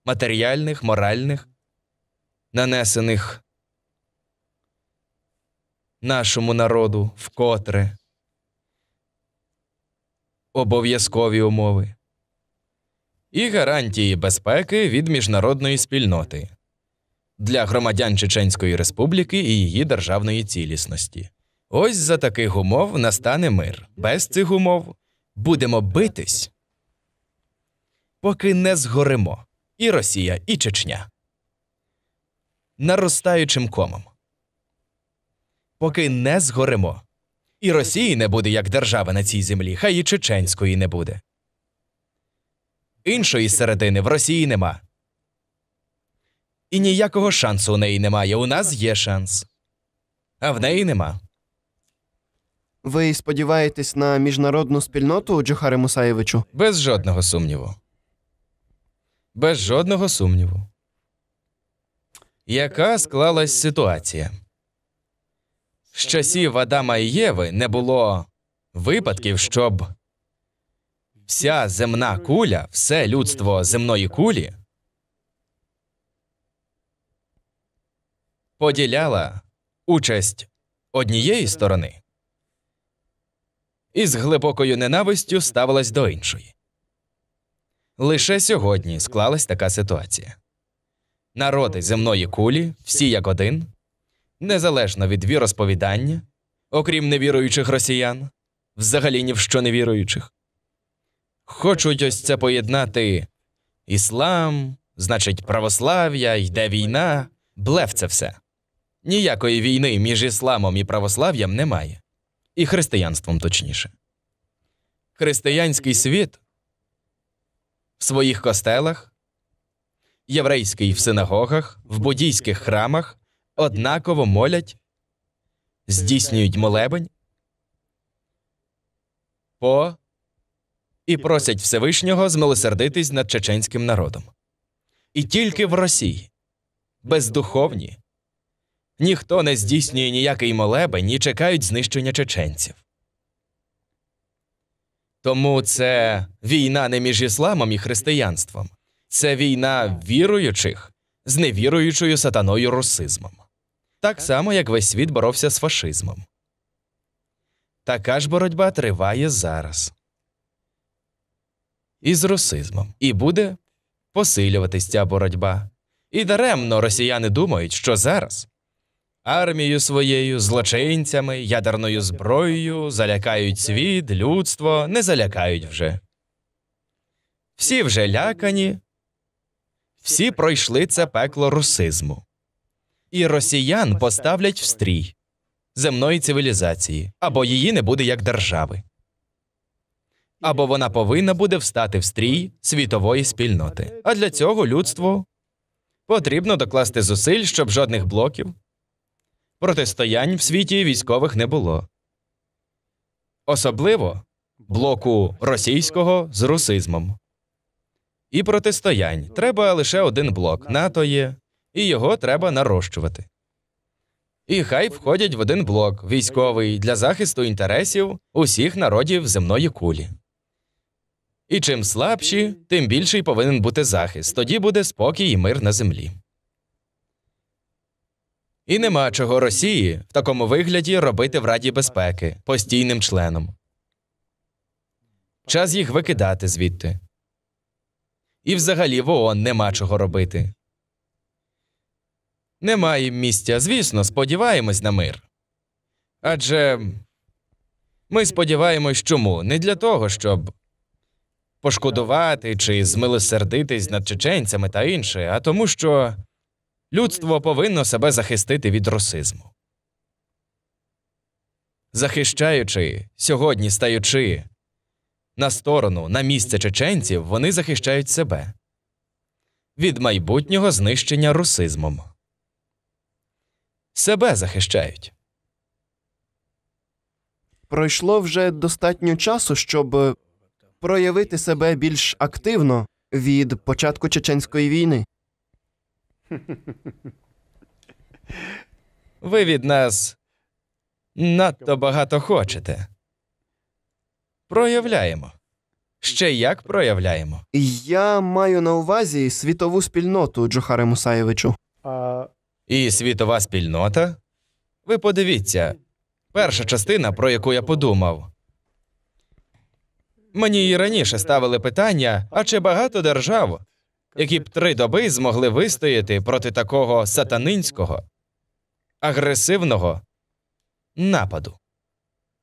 Матеріальних, моральних, нанесених нашому народу вкотре. Обов'язкові умови. І гарантії безпеки від міжнародної спільноти для громадян Чеченської Республіки і її державної цілісності. Ось за таких умов настане мир. Без цих умов будемо битись, поки не згоримо. І Росія, і Чечня. Наростаючим комом. Поки не згоримо. І Росії не буде як держави на цій землі, хай і Чеченської не буде. Іншої середини в Росії нема. І ніякого шансу у неї немає. У нас є шанс. А в неї нема. Ви сподіваєтесь на міжнародну спільноту, Джохаре Мусаєвичу? Без жодного сумніву. Без жодного сумніву. Яка склалась ситуація? З часів Адама і Єви не було випадків, щоб вся земна куля, все людство земної кулі поділяла участь однієї сторони і з глибокою ненавистю ставилась до іншої. Лише сьогодні склалась така ситуація. Народи земної кулі, всі як один, незалежно від віросповідання, окрім невіруючих росіян, взагалі ні в що не віруючих, хочуть ось це поєднати іслам, значить православ'я, йде війна, блеф це все. Ніякої війни між ісламом і православ'ям немає. І християнством точніше. Християнський світ в своїх костелах, єврейський в синагогах, в буддійських храмах однаково молять, здійснюють молебень і просять Всевишнього змилосердитись над чеченським народом. І тільки в Росії, бездуховні, ніхто не здійснює ніякий молебень і чекають знищення чеченців. Тому це війна не між ісламом і християнством. Це війна віруючих з невіруючою сатаною русизмом. Так само, як весь світ боровся з фашизмом. Така ж боротьба триває зараз. І з русизмом. І буде посилюватись ця боротьба. І даремно росіяни думають, що зараз армією своєю, злочинцями, ядерною зброєю залякають світ, людство, не залякають вже. Всі вже лякані, всі пройшли це пекло русизму. І росіян поставлять в стрій земної цивілізації, або її не буде як держави. Або вона повинна буде встати в стрій світової спільноти. А для цього людство Потрібно докласти зусиль, щоб жодних блоків, протистоянь в світі військових не було. Особливо блоку російського з русизмом. І протистоянь. Треба лише один блок. НАТО є, і його треба нарощувати. І хай входять в один блок військовий для захисту інтересів усіх народів земної кулі. І чим слабші, тим більший повинен бути захист. Тоді буде спокій і мир на землі. І нема чого Росії в такому вигляді робити в Раді безпеки постійним членом. Час їх викидати звідти. І взагалі в ООН нема чого робити. Немає місця, звісно, сподіваємось на мир. Адже ми сподіваємось чому? Не для того, щоб пошкодувати чи змилосердитись над чеченцями та інше, а тому, що людство повинно себе захистити від русизму. Захищаючи, сьогодні стаючи на сторону, на місце чеченців, вони захищають себе від майбутнього знищення русизмом. Себе захищають. Пройшло вже достатньо часу, щоб проявити себе більш активно від початку Чеченської війни. Ви від нас надто багато хочете. Проявляємо. Ще як проявляємо. Я маю на увазі світову спільноту, Джохаре Мусаєвичу. І світова спільнота? Ви подивіться, перша частина, про яку я подумав. Мені і раніше ставили питання, а чи багато держав, які б 3 доби змогли вистояти проти такого сатанинського, агресивного нападу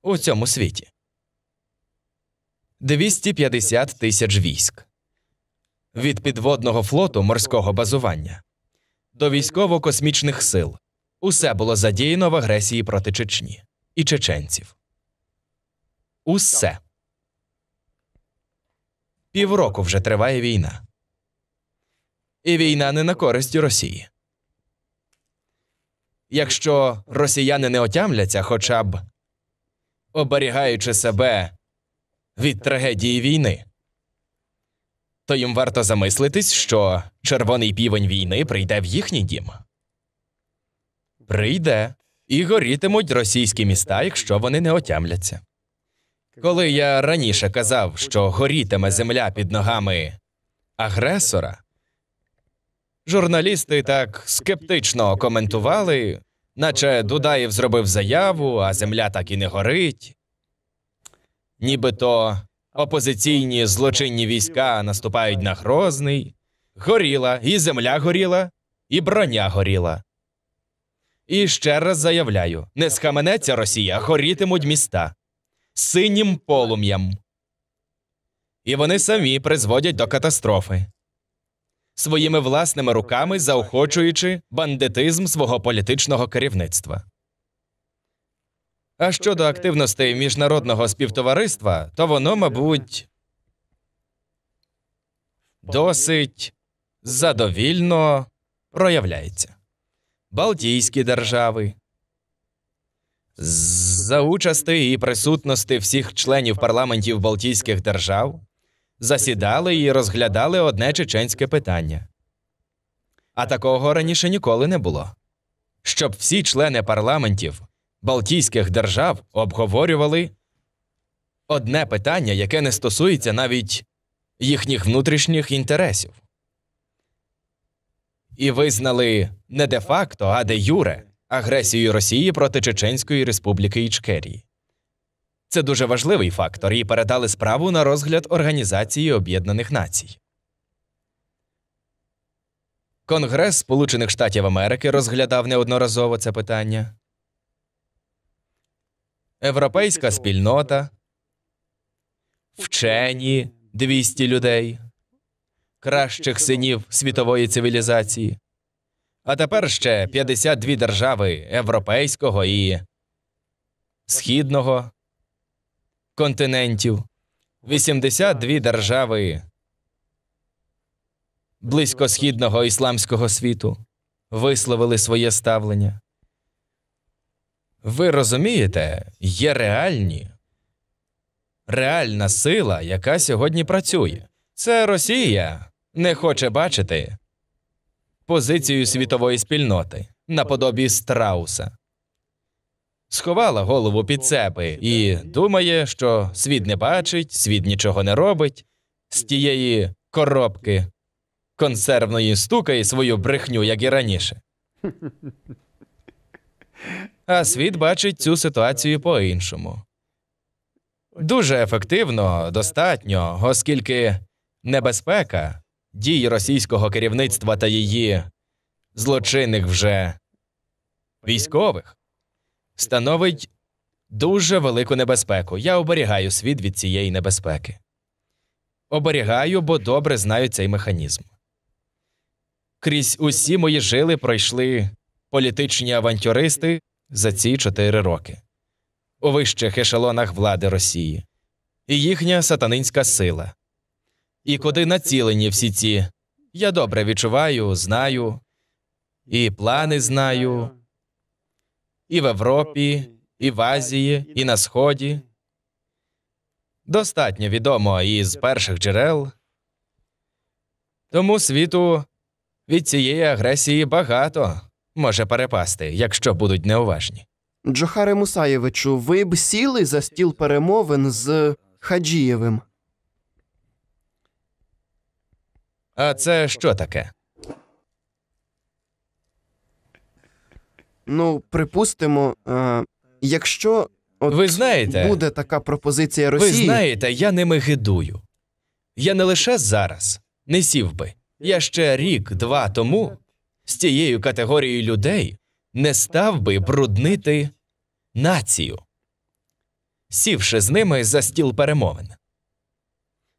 у цьому світі? 250 тисяч військ. Від підводного флоту морського базування до військово-космічних сил. Усе було задіяно в агресії проти Чечні і чеченців. Усе. Півроку вже триває війна. І війна не на користь Росії. Якщо росіяни не отямляться, хоча б оберігаючи себе від трагедії війни, то їм варто замислитись, що червоний півень війни прийде в їхній дім. Прийде. І горітимуть російські міста, якщо вони не отямляться. Коли я раніше казав, що горітиме земля під ногами агресора, журналісти так скептично коментували, наче Дудаєв зробив заяву, а земля так і не горить. Нібито опозиційні злочинні війська наступають на Грозний. Горіла, і земля горіла, і броня горіла. І ще раз заявляю, не схаменеться Росія, горітимуть міста. Синім полум'ям. І вони самі призводять до катастрофи. Своїми власними руками заохочуючи бандитизм свого політичного керівництва. А щодо активностей міжнародного співтовариства, то воно, мабуть, досить задовільно проявляється. Балтійські держави. За участи і присутності всіх членів парламентів Балтійських держав засідали і розглядали одне чеченське питання. А такого раніше ніколи не було. Щоб всі члени парламентів Балтійських держав обговорювали одне питання, яке не стосується навіть їхніх внутрішніх інтересів. І визнали не де-факто, а де-юре агресію Росії проти Чеченської Республіки Ічкерії. Це дуже важливий фактор, і передали справу на розгляд Організації Об'єднаних Націй. Конгрес Сполучених Штатів Америки розглядав неодноразово це питання. Європейська спільнота, вчені 200 людей, кращих синів світової цивілізації, а тепер ще 52 держави європейського і східного континентів, 82 держави близькосхідного ісламського світу висловили своє ставлення. Ви розумієте, є реальна сила, яка сьогодні працює. Це Росія не хоче бачити позицію світової спільноти наподобі страуса. Сховала голову під цепи і думає, що світ не бачить, світ нічого не робить, з тієї коробки консервної стукає свою брехню, як і раніше. А світ бачить цю ситуацію по-іншому. Дуже ефективно, достатньо, оскільки небезпека дій російського керівництва та її злочинних вже військових становить дуже велику небезпеку. Я оберігаю світ від цієї небезпеки. Оберігаю, бо добре знаю цей механізм. Крізь усі мої жили пройшли політичні авантюристи за ці 4 роки у вищих ешелонах влади Росії. І їхня сатанинська сила. І куди націлені всі ці, я добре відчуваю, знаю, і плани знаю, і в Європі, і в Азії, і на Сході. Достатньо відомо із перших джерел. Тому світу від цієї агресії багато може перепасти, якщо будуть неуважні. Джохаре Мусаєвичу, ви б сіли за стіл перемовин з Хаджієвим? А це що таке? Ну, припустимо, якщо от Ви знаєте, буде така пропозиція Ви Росії... знаєте, я ними гидую. Я не лише зараз не сів би. Я ще рік-два тому з тією категорією людей не став би бруднити націю, сівши з ними за стіл перемовин.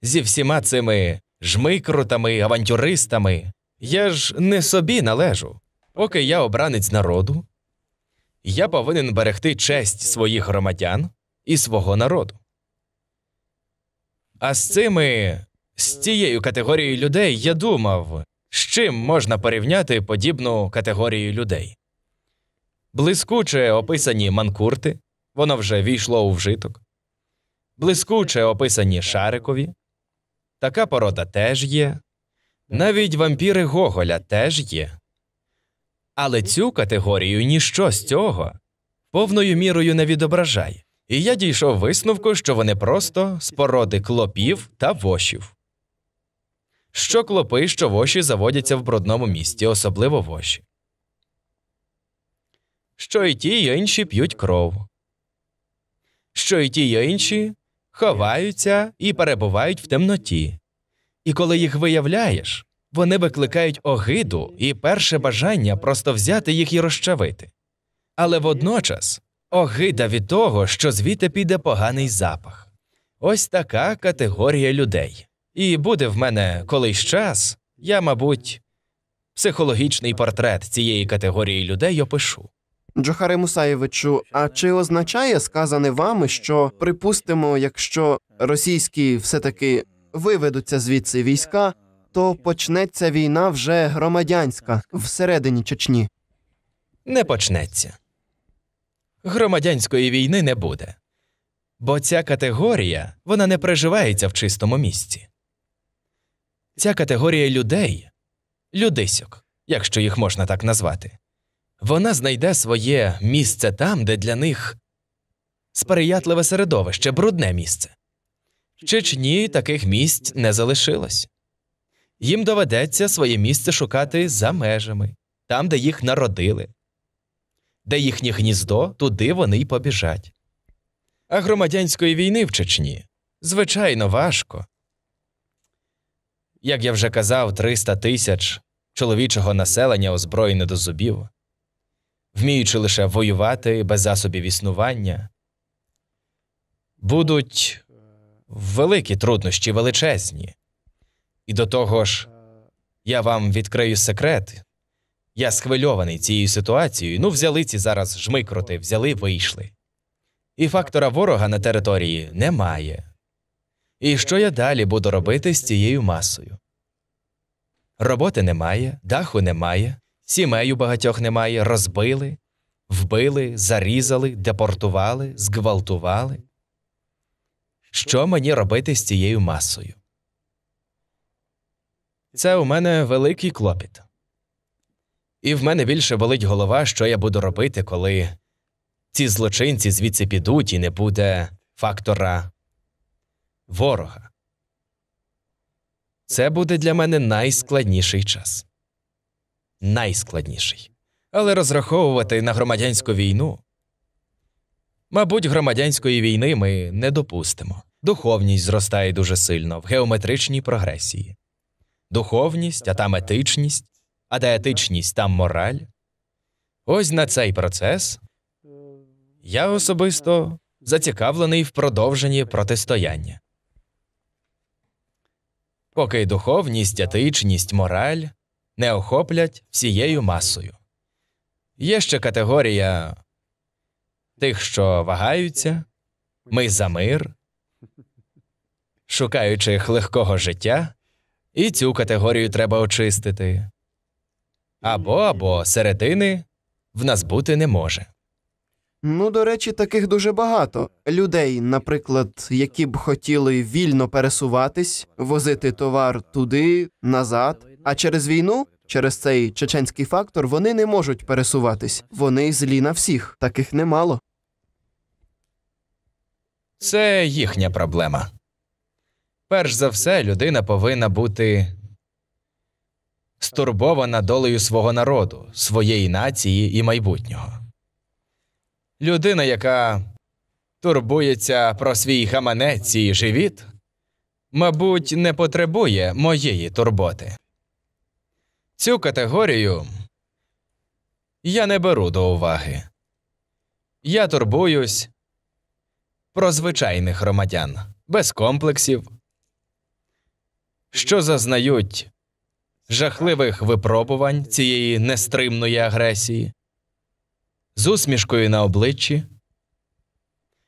Зі всіма цими жмикрутами, авантюристами я ж не собі належу. Поки я обранець народу, я повинен берегти честь своїх громадян і свого народу. А з цією категорією людей я думав, з чим можна порівняти подібну категорію людей. Блискуче описані манкурти, воно вже війшло у вжиток. Блискуче описані шарикові, така порода теж є. Навіть вампіри Гоголя теж є. Але цю категорію ніщо з цього повною мірою не відображає. І я дійшов висновку, що вони просто з породи клопів та вошів. Що клопи, що воші заводяться в брудному місті, особливо воші. Що і ті, і інші п'ють кров. Що і ті, і інші ховаються і перебувають в темноті. І коли їх виявляєш, вони викликають огиду і перше бажання просто взяти їх і розчавити. Але водночас огида від того, що звідти піде поганий запах. Ось така категорія людей. І буде в мене колись час, я, мабуть, психологічний портрет цієї категорії людей опишу. Джохаре Мусаєвичу, а чи означає сказане вами, що, припустимо, якщо російські все-таки виведуться звідси війська, то почнеться війна вже громадянська всередині Чечні? Не почнеться. Громадянської війни не буде. Бо ця категорія, вона не приживається в чистому місці. Ця категорія людей, людисьок, якщо їх можна так назвати, вона знайде своє місце там, де для них сприятливе середовище, брудне місце. В Чечні таких місць не залишилось. Їм доведеться своє місце шукати за межами, там, де їх народили. Де їхнє гніздо, туди вони й побіжать. А громадянської війни в Чечні, звичайно, важко. Як я вже казав, 300 тисяч чоловічого населення озброєне до зубів, вміючи лише воювати без засобів існування. Будуть великі труднощі, величезні. І до того ж, я вам відкрию секрет. Я схвильований цією ситуацією. Ну, взяли ці зараз жмикроти, взяли, вийшли. І фактора ворога на території немає. І що я далі буду робити з цією масою? Роботи немає, даху немає, сімей у багатьох немає, розбили, вбили, зарізали, депортували, зґвалтували. Що мені робити з цією масою? Це у мене великий клопіт. І в мене більше болить голова, що я буду робити, коли ці злочинці звідси підуть і не буде фактора ворога. Це буде для мене найскладніший час. Найскладніший. Але розраховувати на громадянську війну? Мабуть, громадянської війни ми не допустимо. Духовність зростає дуже сильно в геометричній прогресії. Духовність, а там етичність, а де етичність, там мораль. Ось на цей процес я особисто зацікавлений в продовженні протистояння. Поки духовність, етичність, мораль не охоплять всією масою. Є ще категорія тих, що вагаються, ми за мир, шукаючих легкого життя, і цю категорію треба очистити. Або середини в нас бути не може. Ну, до речі, таких дуже багато. Людей, наприклад, які б хотіли вільно пересуватись, возити товар туди, назад, а через війну, через цей чеченський фактор, вони не можуть пересуватись. Вони злі на всіх. Таких немало. Це їхня проблема. Перш за все, людина повинна бути стурбована долею свого народу, своєї нації і майбутнього. Людина, яка турбується про свій гаманець і живіт, мабуть, не потребує моєї турботи. Цю категорію я не беру до уваги. Я турбуюсь про звичайних громадян, без комплексів, що зазнають жахливих випробувань цієї нестримної агресії, з усмішкою на обличчі,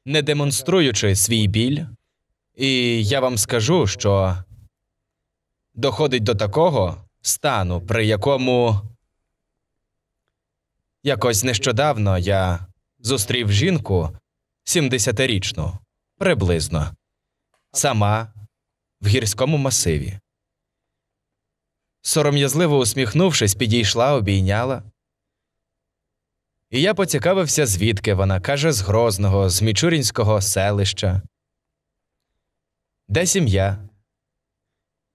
не демонструючи свій біль. І я вам скажу, що доходить до такого стану, при якому якось нещодавно я зустрів жінку 70-річну, приблизно, сама, в гірському масиві. Сором'язливо усміхнувшись, підійшла, обійняла. І я поцікавився, звідки вона. Каже, з Грозного, з Мічурінського селища. Де сім'я?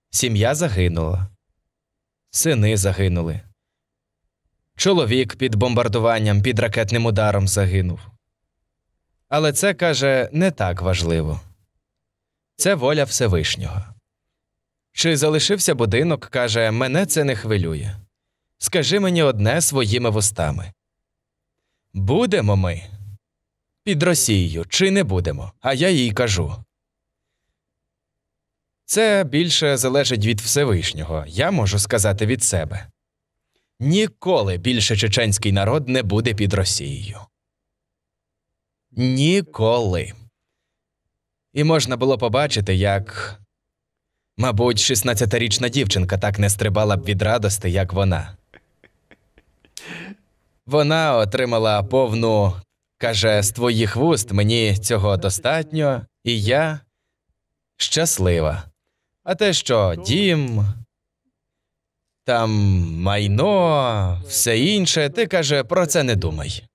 Сім'я загинула. Сини загинули. Чоловік під бомбардуванням, під ракетним ударом загинув. Але це, каже, не так важливо. Це воля Всевишнього. Чи залишився будинок, каже, мене це не хвилює. Скажи мені одне своїми вустами. Будемо ми під Росією чи не будемо? А я їй кажу. Це більше залежить від Всевишнього, я можу сказати від себе. Ніколи більше чеченський народ не буде під Росією. Ніколи. І можна було побачити, як, мабуть, 16-річна дівчинка так не стрибала б від радости, як вона. Вона отримала повну, каже, з твоїх вуст мені цього достатньо, і я щаслива. А те, що дім, там майно, все інше, ти, каже, про це не думай.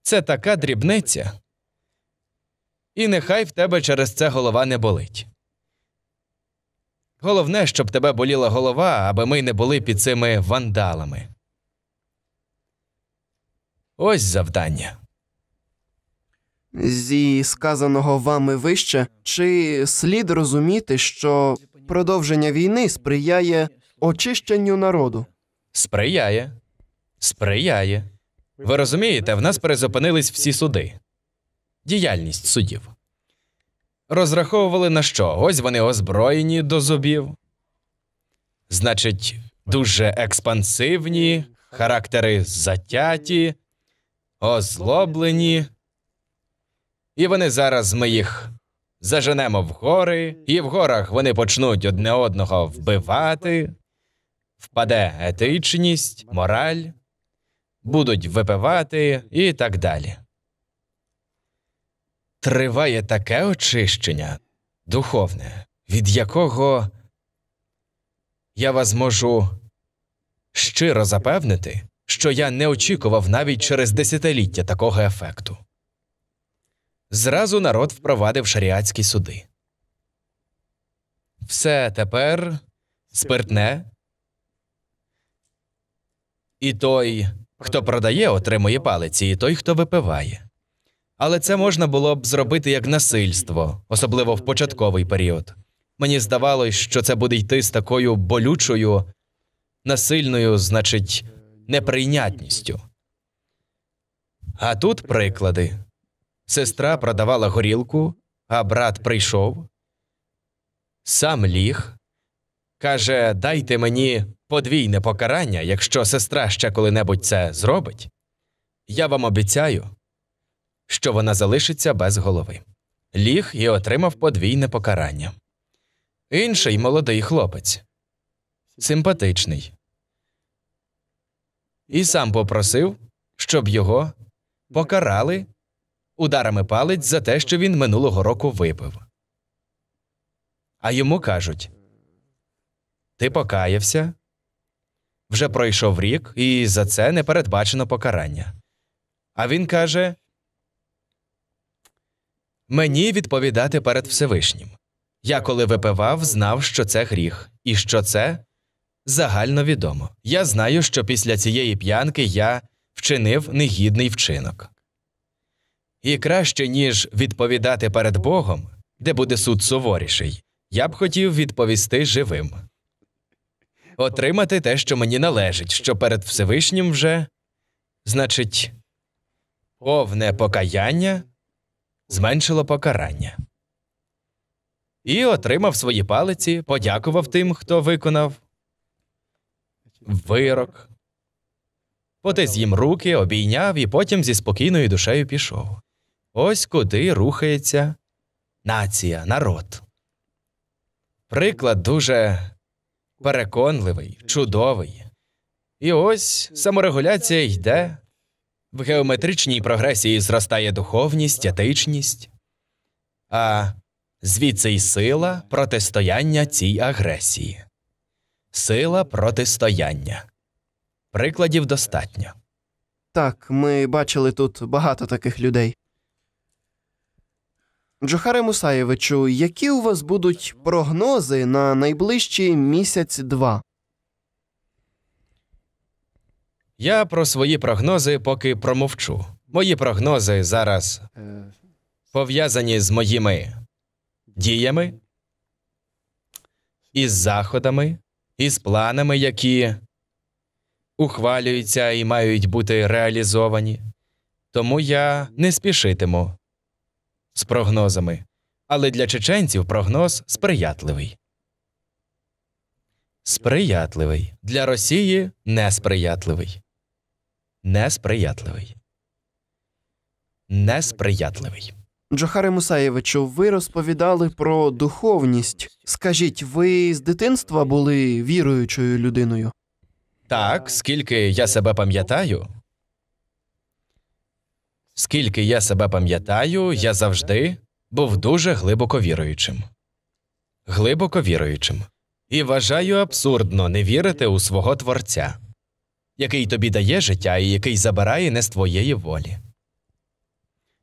Це така дрібниця. І нехай в тебе через це голова не болить. Головне, щоб тебе боліла голова, аби ми не були під цими вандалами. Ось завдання. Зі сказаного вами вище, чи слід розуміти, що продовження війни сприяє очищенню народу? Сприяє. Сприяє. Ви розумієте, в нас перезупинились всі суди. Діяльність судів. Розраховували на що? Ось вони озброєні до зубів. Значить, дуже експансивні, характери затяті, озлоблені. І вони зараз ми їх заженемо в гори, і в горах вони почнуть одне одного вбивати, впаде етичність, мораль, будуть випивати і так далі. Триває таке очищення духовне, від якого я вас можу щиро запевнити, що я не очікував навіть через десятиліття такого ефекту. Зразу народ впровадив шаріатські суди. Все тепер спиртне, і той, хто продає, отримує палиці, і той, хто випиває. Але це можна було б зробити як насильство, особливо в початковий період. Мені здавалось, що це буде йти з такою болючою, насильною, значить, неприйнятністю. А тут приклади. Сестра продавала горілку, а брат прийшов, сам ліг, каже, дайте мені подвійне покарання, якщо сестра ще коли-небудь це зробить. Я вам обіцяю, що вона залишиться без голови. Ліг і отримав подвійне покарання. Інший молодий хлопець, симпатичний, і сам попросив, щоб його покарали ударами палець за те, що він минулого року випив. А йому кажуть, ти покаявся, вже пройшов рік, і за це не передбачено покарання. А він каже, мені відповідати перед Всевишнім. Я, коли випивав, знав, що це гріх, і що це загальновідомо. Я знаю, що після цієї п'янки я вчинив негідний вчинок. І краще, ніж відповідати перед Богом, де буде суд суворіший, я б хотів відповісти живим. Отримати те, що мені належить, що перед Всевишнім вже, значить, повне покаяння зменшило покарання. І отримав свої палиці, подякував тим, хто виконав вирок. Потис їм руки, обійняв і потім зі спокійною душею пішов. Ось куди рухається нація, народ. Приклад дуже переконливий, чудовий. І ось саморегуляція йде. В геометричній прогресії зростає духовність, етичність. А звідси й сила протистояння цій агресії. Сила протистояння. Прикладів достатньо. Так, ми бачили тут багато таких людей. Джохаре Мусаєвичу, які у вас будуть прогнози на найближчий місяць-два? Я про свої прогнози поки промовчу. Мої прогнози зараз пов'язані з моїми діями, із заходами, із планами, які ухвалюються і мають бути реалізовані. Тому я не спішитиму з прогнозами. Але для чеченців прогноз сприятливий. Сприятливий. Для Росії несприятливий. Несприятливий. Несприятливий. Джохаре Мусаєвичу, ви розповідали про духовність. Скажіть, ви з дитинства були віруючою людиною? Так, скільки я себе пам'ятаю, я завжди був дуже глибоко віруючим. Глибоко віруючим. І вважаю абсурдно не вірити у свого Творця, який тобі дає життя і який забирає не з твоєї волі.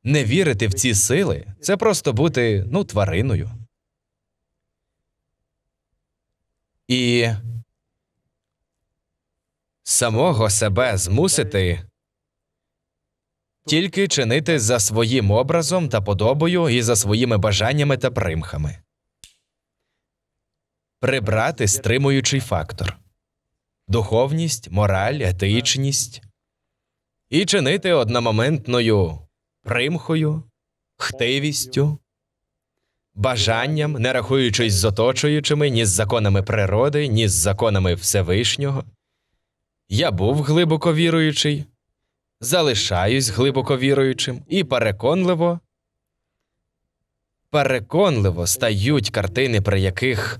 Не вірити в ці сили – це просто бути, твариною. І самого себе змусити тільки чинити за своїм образом та подобою і за своїми бажаннями та примхами. Прибрати стримуючий фактор – духовність, мораль, етичність – і чинити одномоментною примхою, хтивістю, бажанням, не рахуючись з оточуючими, ні з законами природи, ні з законами Всевишнього. Я був глибоко віруючий, залишаюсь глибоко віруючим і переконливо стають картини, при яких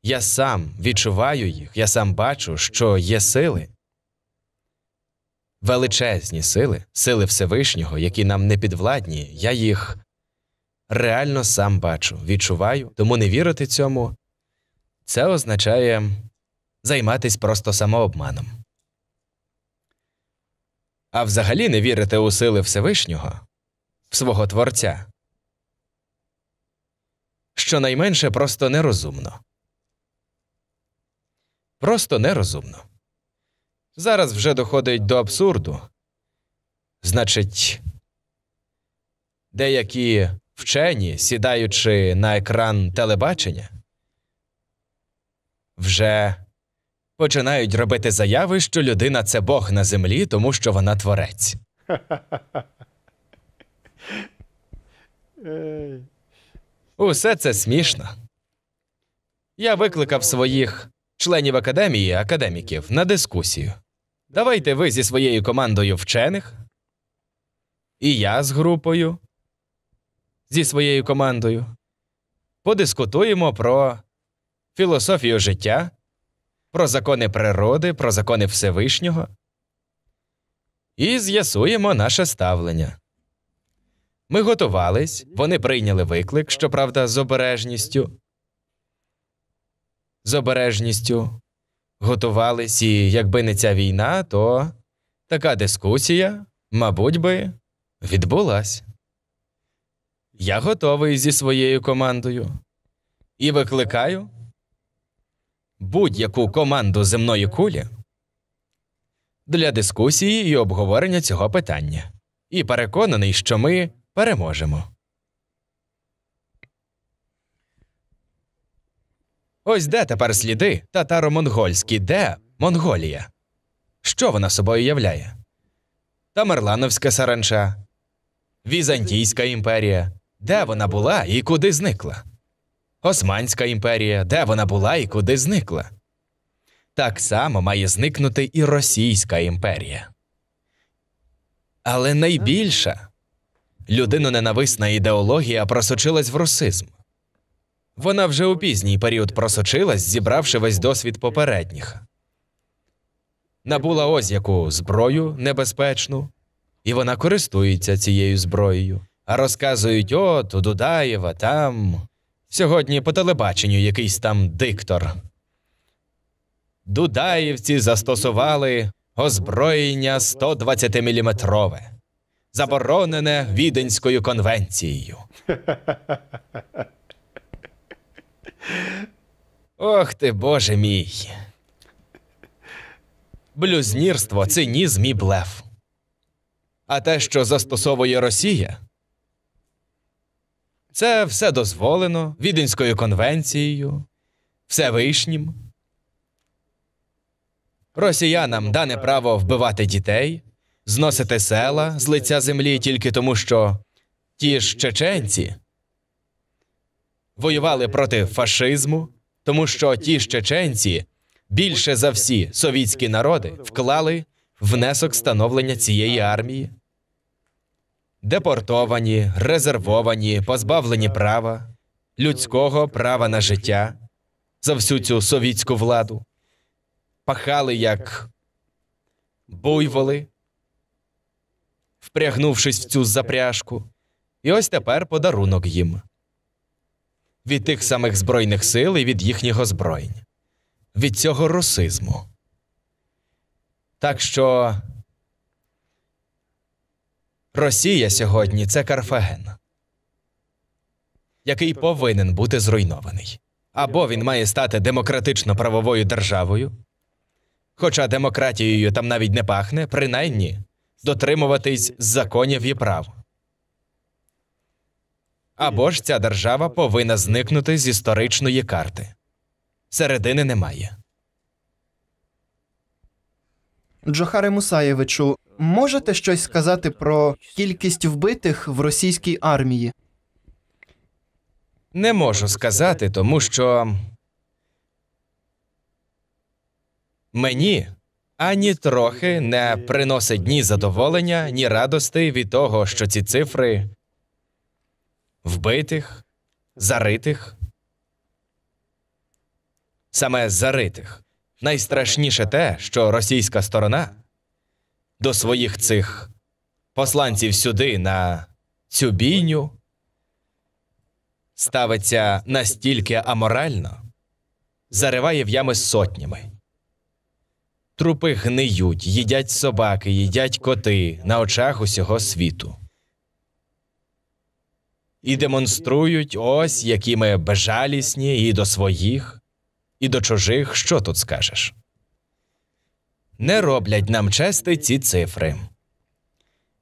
Я сам відчуваю їх, я сам бачу, що є сили, величезні сили, сили Всевишнього, які нам не підвладні, я їх реально сам бачу, відчуваю, тому не вірити цьому – це означає займатись просто самообманом. А взагалі не вірити у сили Всевишнього, в свого Творця, щонайменше просто нерозумно. Просто нерозумно. Зараз вже доходить до абсурду. Значить, деякі вчені, сідаючи на екран телебачення, вже починають робити заяви, що людина – це Бог на землі, тому що вона творець. Усе це смішно. Я викликав своїх членів академії, академіків, на дискусію. Давайте ви зі своєю командою вчених, і я з групою, зі своєю командою, подискутуємо про філософію життя, про закони природи, про закони Всевишнього і з'ясуємо наше ставлення. Ми готувались, вони прийняли виклик, щоправда, з обережністю готувались, і якби не ця війна, то така дискусія, мабуть би, відбулась. Я готовий зі своєю командою і викликаю будь-яку команду земної кулі для дискусії і обговорення цього питання. І переконаний, що ми переможемо. Ось де тепер сліди татаро-монгольські, де Монголія? Що вона собою являє? Тамерлановська саранча, Візантійська імперія, де вона була і куди зникла? Османська імперія, де вона була і куди зникла? Так само має зникнути і Російська імперія. Але найбільша людиноненависна ідеологія просочилась в русизм. Вона вже у пізній період просочилась, зібравши весь досвід попередніх. Набула ось яку зброю небезпечну, і вона користується цією зброєю. А розказують, от, у Дудаєва, там… Сьогодні по телебаченню якийсь там диктор. Дудаївці застосували озброєння 120-мм, заборонене Віденською конвенцією. Ох ти, Боже мій! Блюзнірство, цинізм і блеф. А те, що застосовує Росія, це все дозволено Віденською конвенцією, Всевишнім. Росіянам дане право вбивати дітей, зносити села з лиця землі тільки тому, що ті ж чеченці воювали проти фашизму, тому що ті ж чеченці більше за всі совітські народи вклали внесок становлення цієї армії. Депортовані, резервовані, позбавлені права, людського права на життя за всю цю совітську владу. Пахали як буйволи, впрягнувшись в цю запряжку. І ось тепер подарунок їм. Від тих самих Збройних сил і від їхніх озброєнь. Від цього русизму. Так що Росія сьогодні – це Карфаген, який повинен бути зруйнований. Або він має стати демократично-правовою державою, хоча демократією там навіть не пахне, принаймні дотримуватись законів і прав. Або ж ця держава повинна зникнути з історичної карти. Середини немає. Джохаре Мусаєвичу, можете щось сказати про кількість вбитих в російській армії? Не можу сказати, тому що мені ані трохи не приносить ні задоволення, ні радости від того, що ці цифри вбитих, заритих саме заритих. Найстрашніше те, що російська сторона до своїх цих посланців сюди на цю бійню ставиться настільки аморально, зариває в ями сотнями. Трупи гниють, їдять собаки, їдять коти на очах усього світу. І демонструють ось, які ми безжалісні і до своїх, і до чужих, що тут скажеш. Не роблять нам чести ці цифри.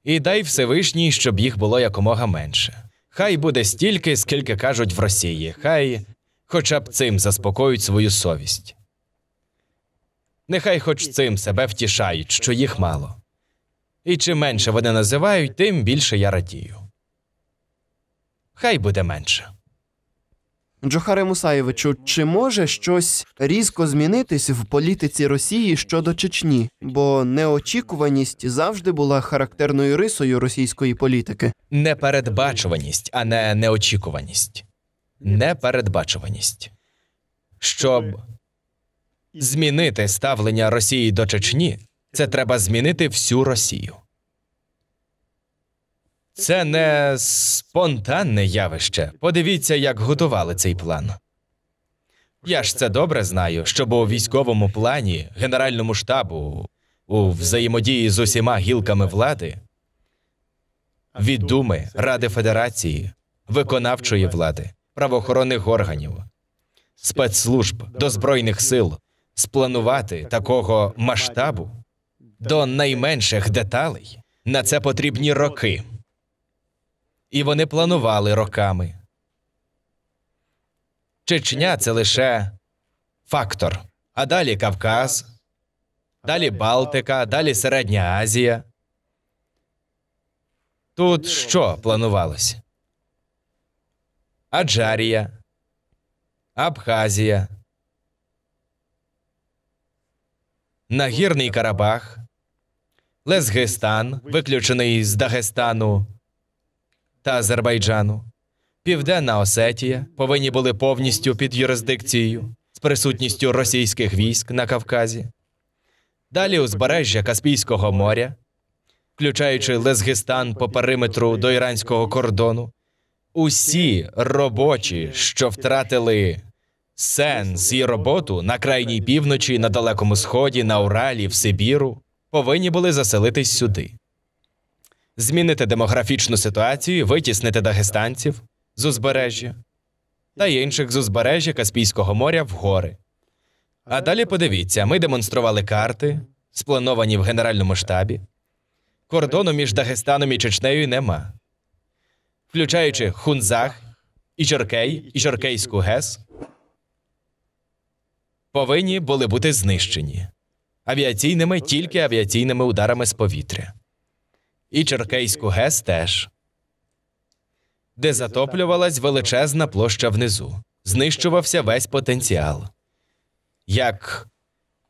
І дай Всевишній, щоб їх було якомога менше. Хай буде стільки, скільки кажуть в Росії. Хай хоча б цим заспокоють свою совість. Нехай хоч цим себе втішають, що їх мало. І чим менше вони називають, тим більше я радію. Хай буде менше. Джохаре Мусаєвичу, чи може щось різко змінитись в політиці Росії щодо Чечні? Бо неочікуваність завжди була характерною рисою російської політики. Непередбачуваність, а не неочікуваність. Непередбачуваність. Щоб змінити ставлення Росії до Чечні, це треба змінити всю Росію. Це не спонтанне явище. Подивіться, як готували цей план. Я ж це добре знаю, щоб у військовому плані, Генеральному штабу, у взаємодії з усіма гілками влади, від Думи, Ради Федерації, виконавчої влади, правоохоронних органів, спецслужб, до Збройних сил, спланувати такого масштабу до найменших деталей, на це потрібні роки. І вони планували роками. Чечня – це лише фактор. А далі Кавказ, далі Балтика, далі Середня Азія. Тут що планувалось? Аджарія, Абхазія, Нагірний Карабах, Лезгистан, виключений з Дагестану та Азербайджану, Південна Осетія повинні були повністю під юрисдикцією з присутністю російських військ на Кавказі. Далі узбережжя Каспійського моря, включаючи Лезгистан по периметру до іранського кордону. Усі робочі, що втратили сенс і роботу на крайній півночі, на Далекому Сході, на Уралі, в Сибіру, повинні були заселитись сюди. Змінити демографічну ситуацію, витіснити дагестанців з узбережжя та інших з узбережжя Каспійського моря в гори. А далі подивіться, ми демонстрували карти, сплановані в Генеральному штабі. Кордону між Дагестаном і Чечнею нема. Включаючи Хунзах, Ічоркей, Ічоркейську ГЕС, повинні були бути знищені. Авіаційними, тільки авіаційними ударами з повітря. Ічоркейську ГЕС теж. Де затоплювалась величезна площа внизу. Знищувався весь потенціал. Як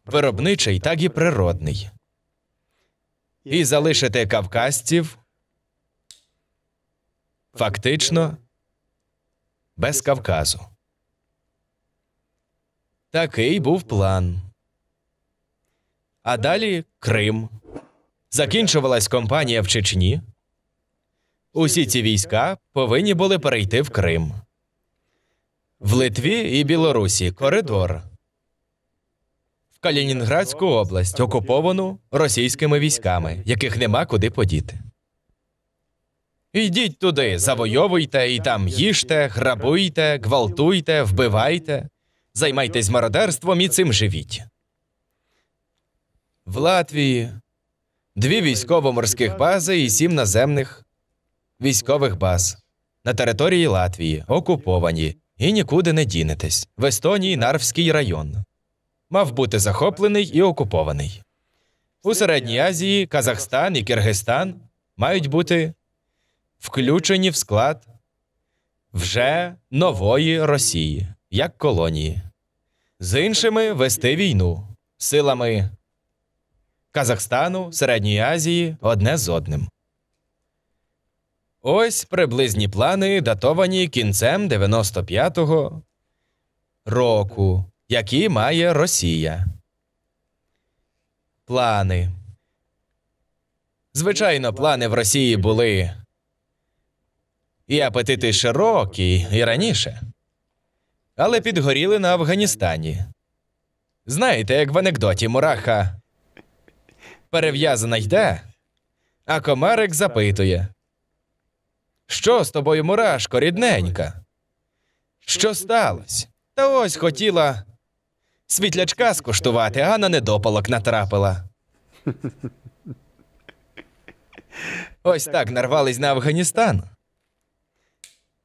виробничий, так і природний. І залишити кавказців фактично без Кавказу. Такий був план. А далі Крим. Закінчувалась кампанія в Чечні. Усі ці війська повинні були перейти в Крим. В Литві і Білорусі коридор. В Калінінградську область, окуповану російськими військами, яких нема куди подіти. Ідіть туди, завойовуйте, і там їжте, грабуйте, гвалтуйте, вбивайте, займайтесь мародерством і цим живіть. В Латвії 2 військово-морських бази і 7 наземних військових баз. На території Латвії, окуповані, і нікуди не дінетесь. В Естонії Нарвський район. Мав бути захоплений і окупований. У Середній Азії Казахстан і Киргизстан мають бути включені в склад вже нової Росії, як колонії. З іншими вести війну силами Казахстану, Середньої Азії одне з одним. Ось приблизні плани, датовані кінцем 95-го року. які має Росія. Плани. Звичайно, плани в Росії були і апетити широкі, і раніше. Але підгоріли на Афганістані. Знаєте, як в анекдоті мураха перев'язана йде, а комарик запитує: «Що з тобою, мурашко, рідненька? Що сталося? Та ось хотіла світлячка скуштувати, а на недопалок натрапила». Ось так нарвались на Афганістан.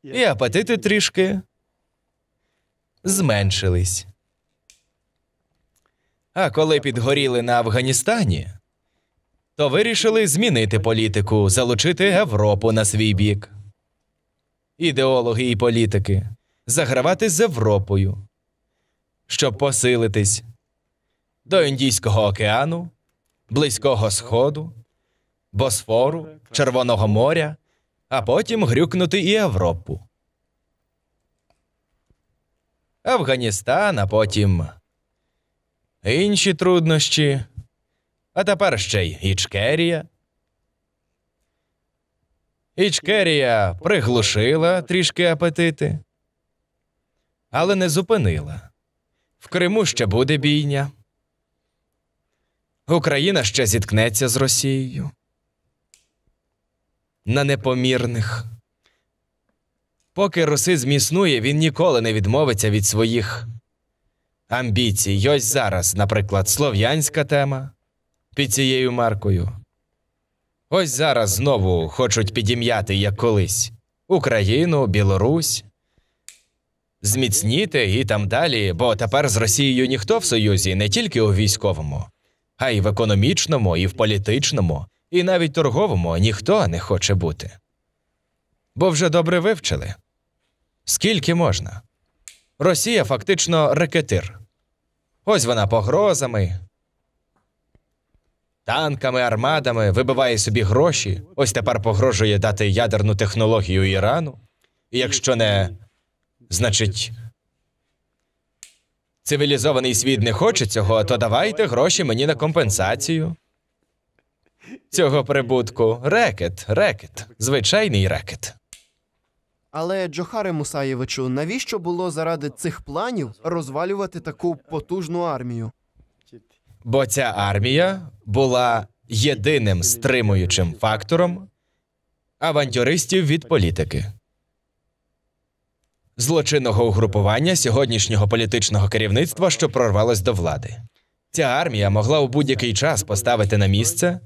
І апетити трішки зменшились. А коли підгоріли на Афганістані, то вирішили змінити політику, залучити Європу на свій бік. Ідеологи і політики загравати з Європою, щоб посилитись до Індійського океану, Близького Сходу, Босфору, Червоного моря, а потім грюкнути і Європу. Афганістан, а потім інші труднощі, а тепер ще й Ічкерія. Ічкерія приглушила трішки апетити, але не зупинила. В Криму ще буде бійня. Україна ще зіткнеться з Росією. На непомірних. Поки русизм існує, він ніколи не відмовиться від своїх амбіцій. Ось зараз, наприклад, слов'янська тема під цією маркою. Ось зараз знову хочуть підім'яти, як колись, Україну, Білорусь, зміцніти і там далі, бо тепер з Росією ніхто в союзі не тільки у військовому, а й в економічному, і в політичному, і навіть торговому ніхто не хоче бути. Бо вже добре вивчили. Скільки можна? Росія фактично рекетир. Ось вона погрозами, танками, армадами вибиває собі гроші. Ось тепер погрожує дати ядерну технологію Ірану. І якщо не, значить, цивілізований світ не хоче цього, то давайте гроші мені на компенсацію цього прибутку. Рекет. Звичайний рекет. Але, Джохаре Мусаєвичу, навіщо було заради цих планів розвалювати таку потужну армію? Бо ця армія була єдиним стримуючим фактором авантюристів від політики. Злочинного угрупування сьогоднішнього політичного керівництва, що прорвалось до влади. Ця армія могла у будь-який час поставити на місце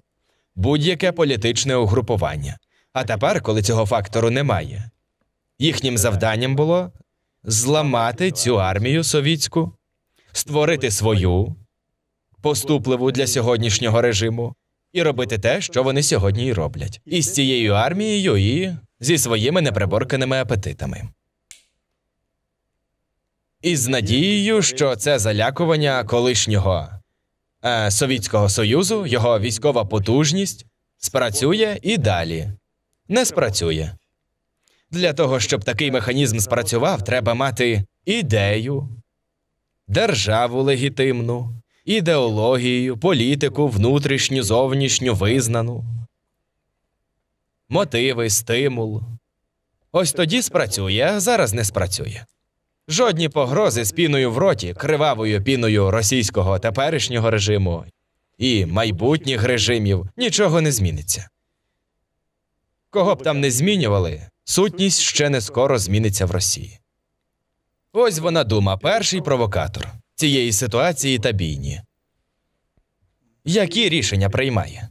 будь-яке політичне угрупування. А тепер, коли цього фактору немає, їхнім завданням було зламати цю армію совітську, створити свою, поступливу для сьогоднішнього режиму, і робити те, що вони сьогодні й роблять. І з цією армією, і зі своїми неприборканими апетитами. І з надією, що це залякування колишнього Совітського Союзу, його військова потужність, спрацює і далі. Не спрацює. Для того, щоб такий механізм спрацював, треба мати ідею, державу легітимну, ідеологію, політику, внутрішню, зовнішню, визнану, мотиви, стимул. Ось тоді спрацює, а зараз не спрацює. Жодні погрози з піною в роті, кривавою піною російського теперішнього режиму і майбутніх режимів нічого не зміниться. Кого б там не змінювали, сутність ще не скоро зміниться в Росії. Ось вона дума, перший провокатор цієї ситуації та бійні. Які рішення приймає?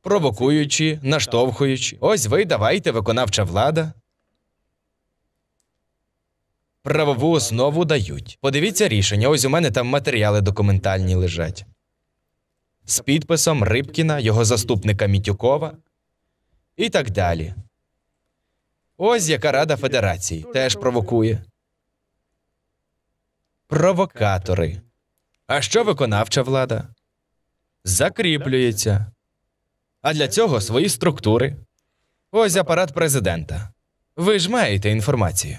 Провокуючи, наштовхуючи, ось ви, давайте, виконавча влада. Правову основу дають. Подивіться рішення, ось у мене там матеріали документальні лежать. З підписом Рибкіна, його заступника Мітюкова і так далі. Ось яка Рада Федерації теж провокує. Провокатори. А що виконавча влада? Закріплюється. А для цього свої структури. Ось апарат президента. Ви ж маєте інформацію.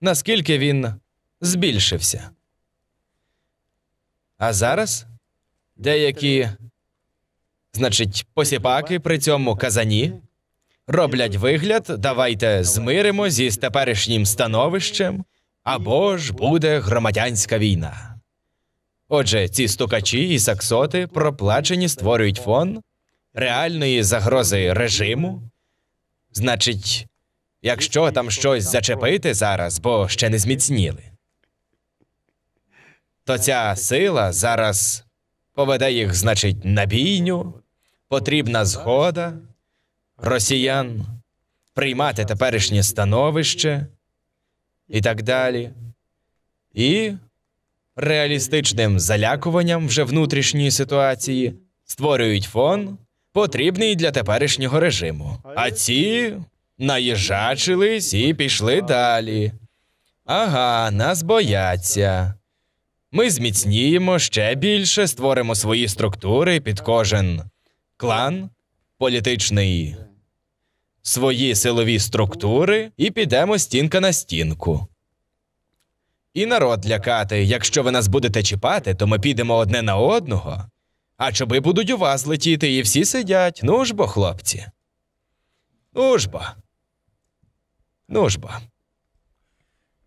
Наскільки він збільшився. А зараз деякі, посіпаки при цьому казані роблять вигляд, давайте змиримо з теперішнім становищем, або ж буде громадянська війна. Отже, ці стукачі і саксоти проплачені створюють фон реальної загрози режиму. Якщо там щось зачепити зараз, бо ще не зміцніли, то ця сила зараз поведе їх, на бійню, потрібна згода росіян приймати теперішнє становище і так далі. І реалістичним залякуванням вже внутрішньої ситуації створюють фон, потрібний для теперішнього режиму. А ці наїжачились і пішли далі. Ага, нас бояться. Ми зміцніємо ще більше, створимо свої структури під кожен клан політичний, свої силові структури і підемо стінка на стінку. І народ лякати, якщо ви нас будете чіпати, то ми підемо одне на одного, а чоби будуть у вас летіти, і всі сидять. Ну ж бо, хлопці. Ну ж бо.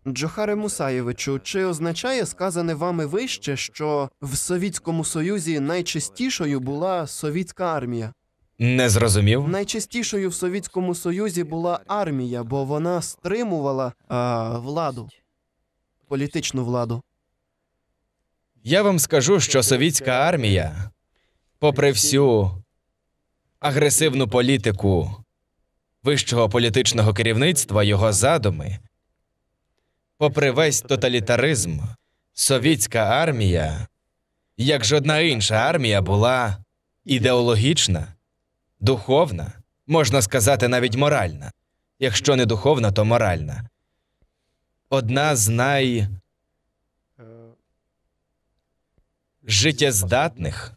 Джохаре Мусаєвичу, чи означає сказане вами вище, що в Совітському Союзі найчистішою була совітська армія? Не зрозумів? Найчистішою в Совітському Союзі була армія, бо вона стримувала владу, політичну владу. Я вам скажу, що совітська армія, попри всю агресивну політику вищого політичного керівництва, його задуми, попри весь тоталітаризм, совітська армія, як жодна інша армія, була ідеологічна, духовна, можна сказати, навіть моральна. Якщо не духовна, то моральна. Одна з найжиттєздатних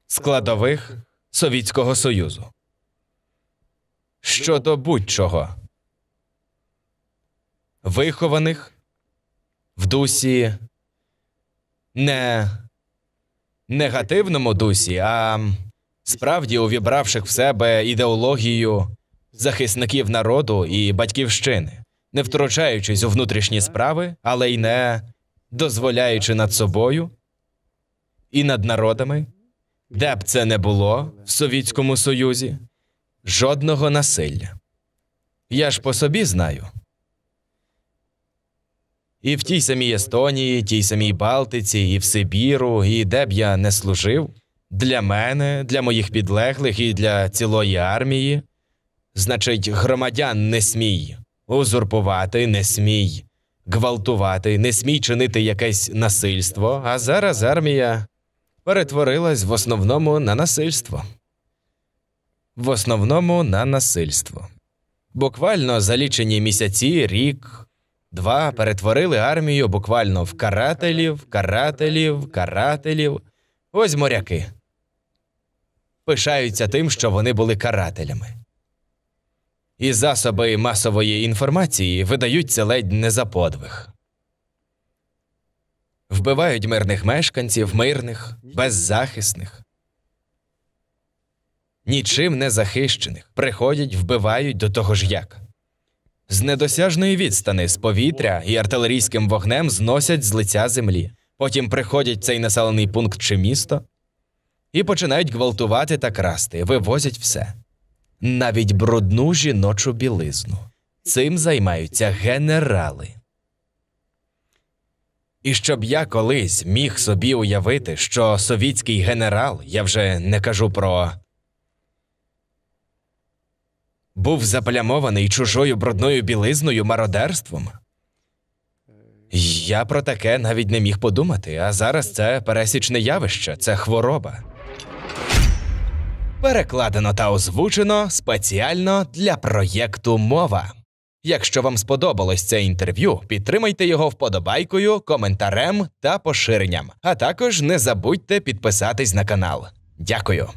складових Совітського Союзу. Щодо будь-чого. Вихованих в дусі не негативному дусі, а справді увібравших в себе ідеологію захисників народу і батьківщини, не втручаючись у внутрішні справи, але й не дозволяючи над собою і над народами, де б це не було в Совітському Союзі, жодного насилля. Я ж по собі знаю. І в тій самій Естонії, тій самій Балтиці, і в Сибіру, і де б я не служив, для мене, для моїх підлеглих і для цілої армії, громадян не смій узурпувати, не смій гвалтувати, не смій чинити якесь насильство, а зараз армія перетворилась в основному на насильство. В основному на насильство. Буквально за лічені місяці, рік, два перетворили армію буквально в карателів. Ось моряки. Пишаються тим, що вони були карателями. І засоби масової інформації видають це ледь не за подвиг. Вбивають мирних мешканців, беззахисних. Нічим не захищених. Приходять, вбивають до того ж як. З недосяжної відстани, з повітря і артилерійським вогнем зносять з лиця землі. Потім приходять в цей населений пункт чи місто і починають гвалтувати та красти, вивозять все. Навіть брудну жіночу білизну. Цим займаються генерали. І щоб я колись міг собі уявити, що совітський генерал, я вже не кажу про... був заплямований чужою брудною білизною, мародерством. Я про таке навіть не міг подумати, а зараз це пересічне явище, це хвороба. Перекладено та озвучено спеціально для проєкту «Мова». Якщо вам сподобалось це інтерв'ю, підтримайте його вподобайкою, коментарем та поширенням. А також не забудьте підписатись на канал. Дякую.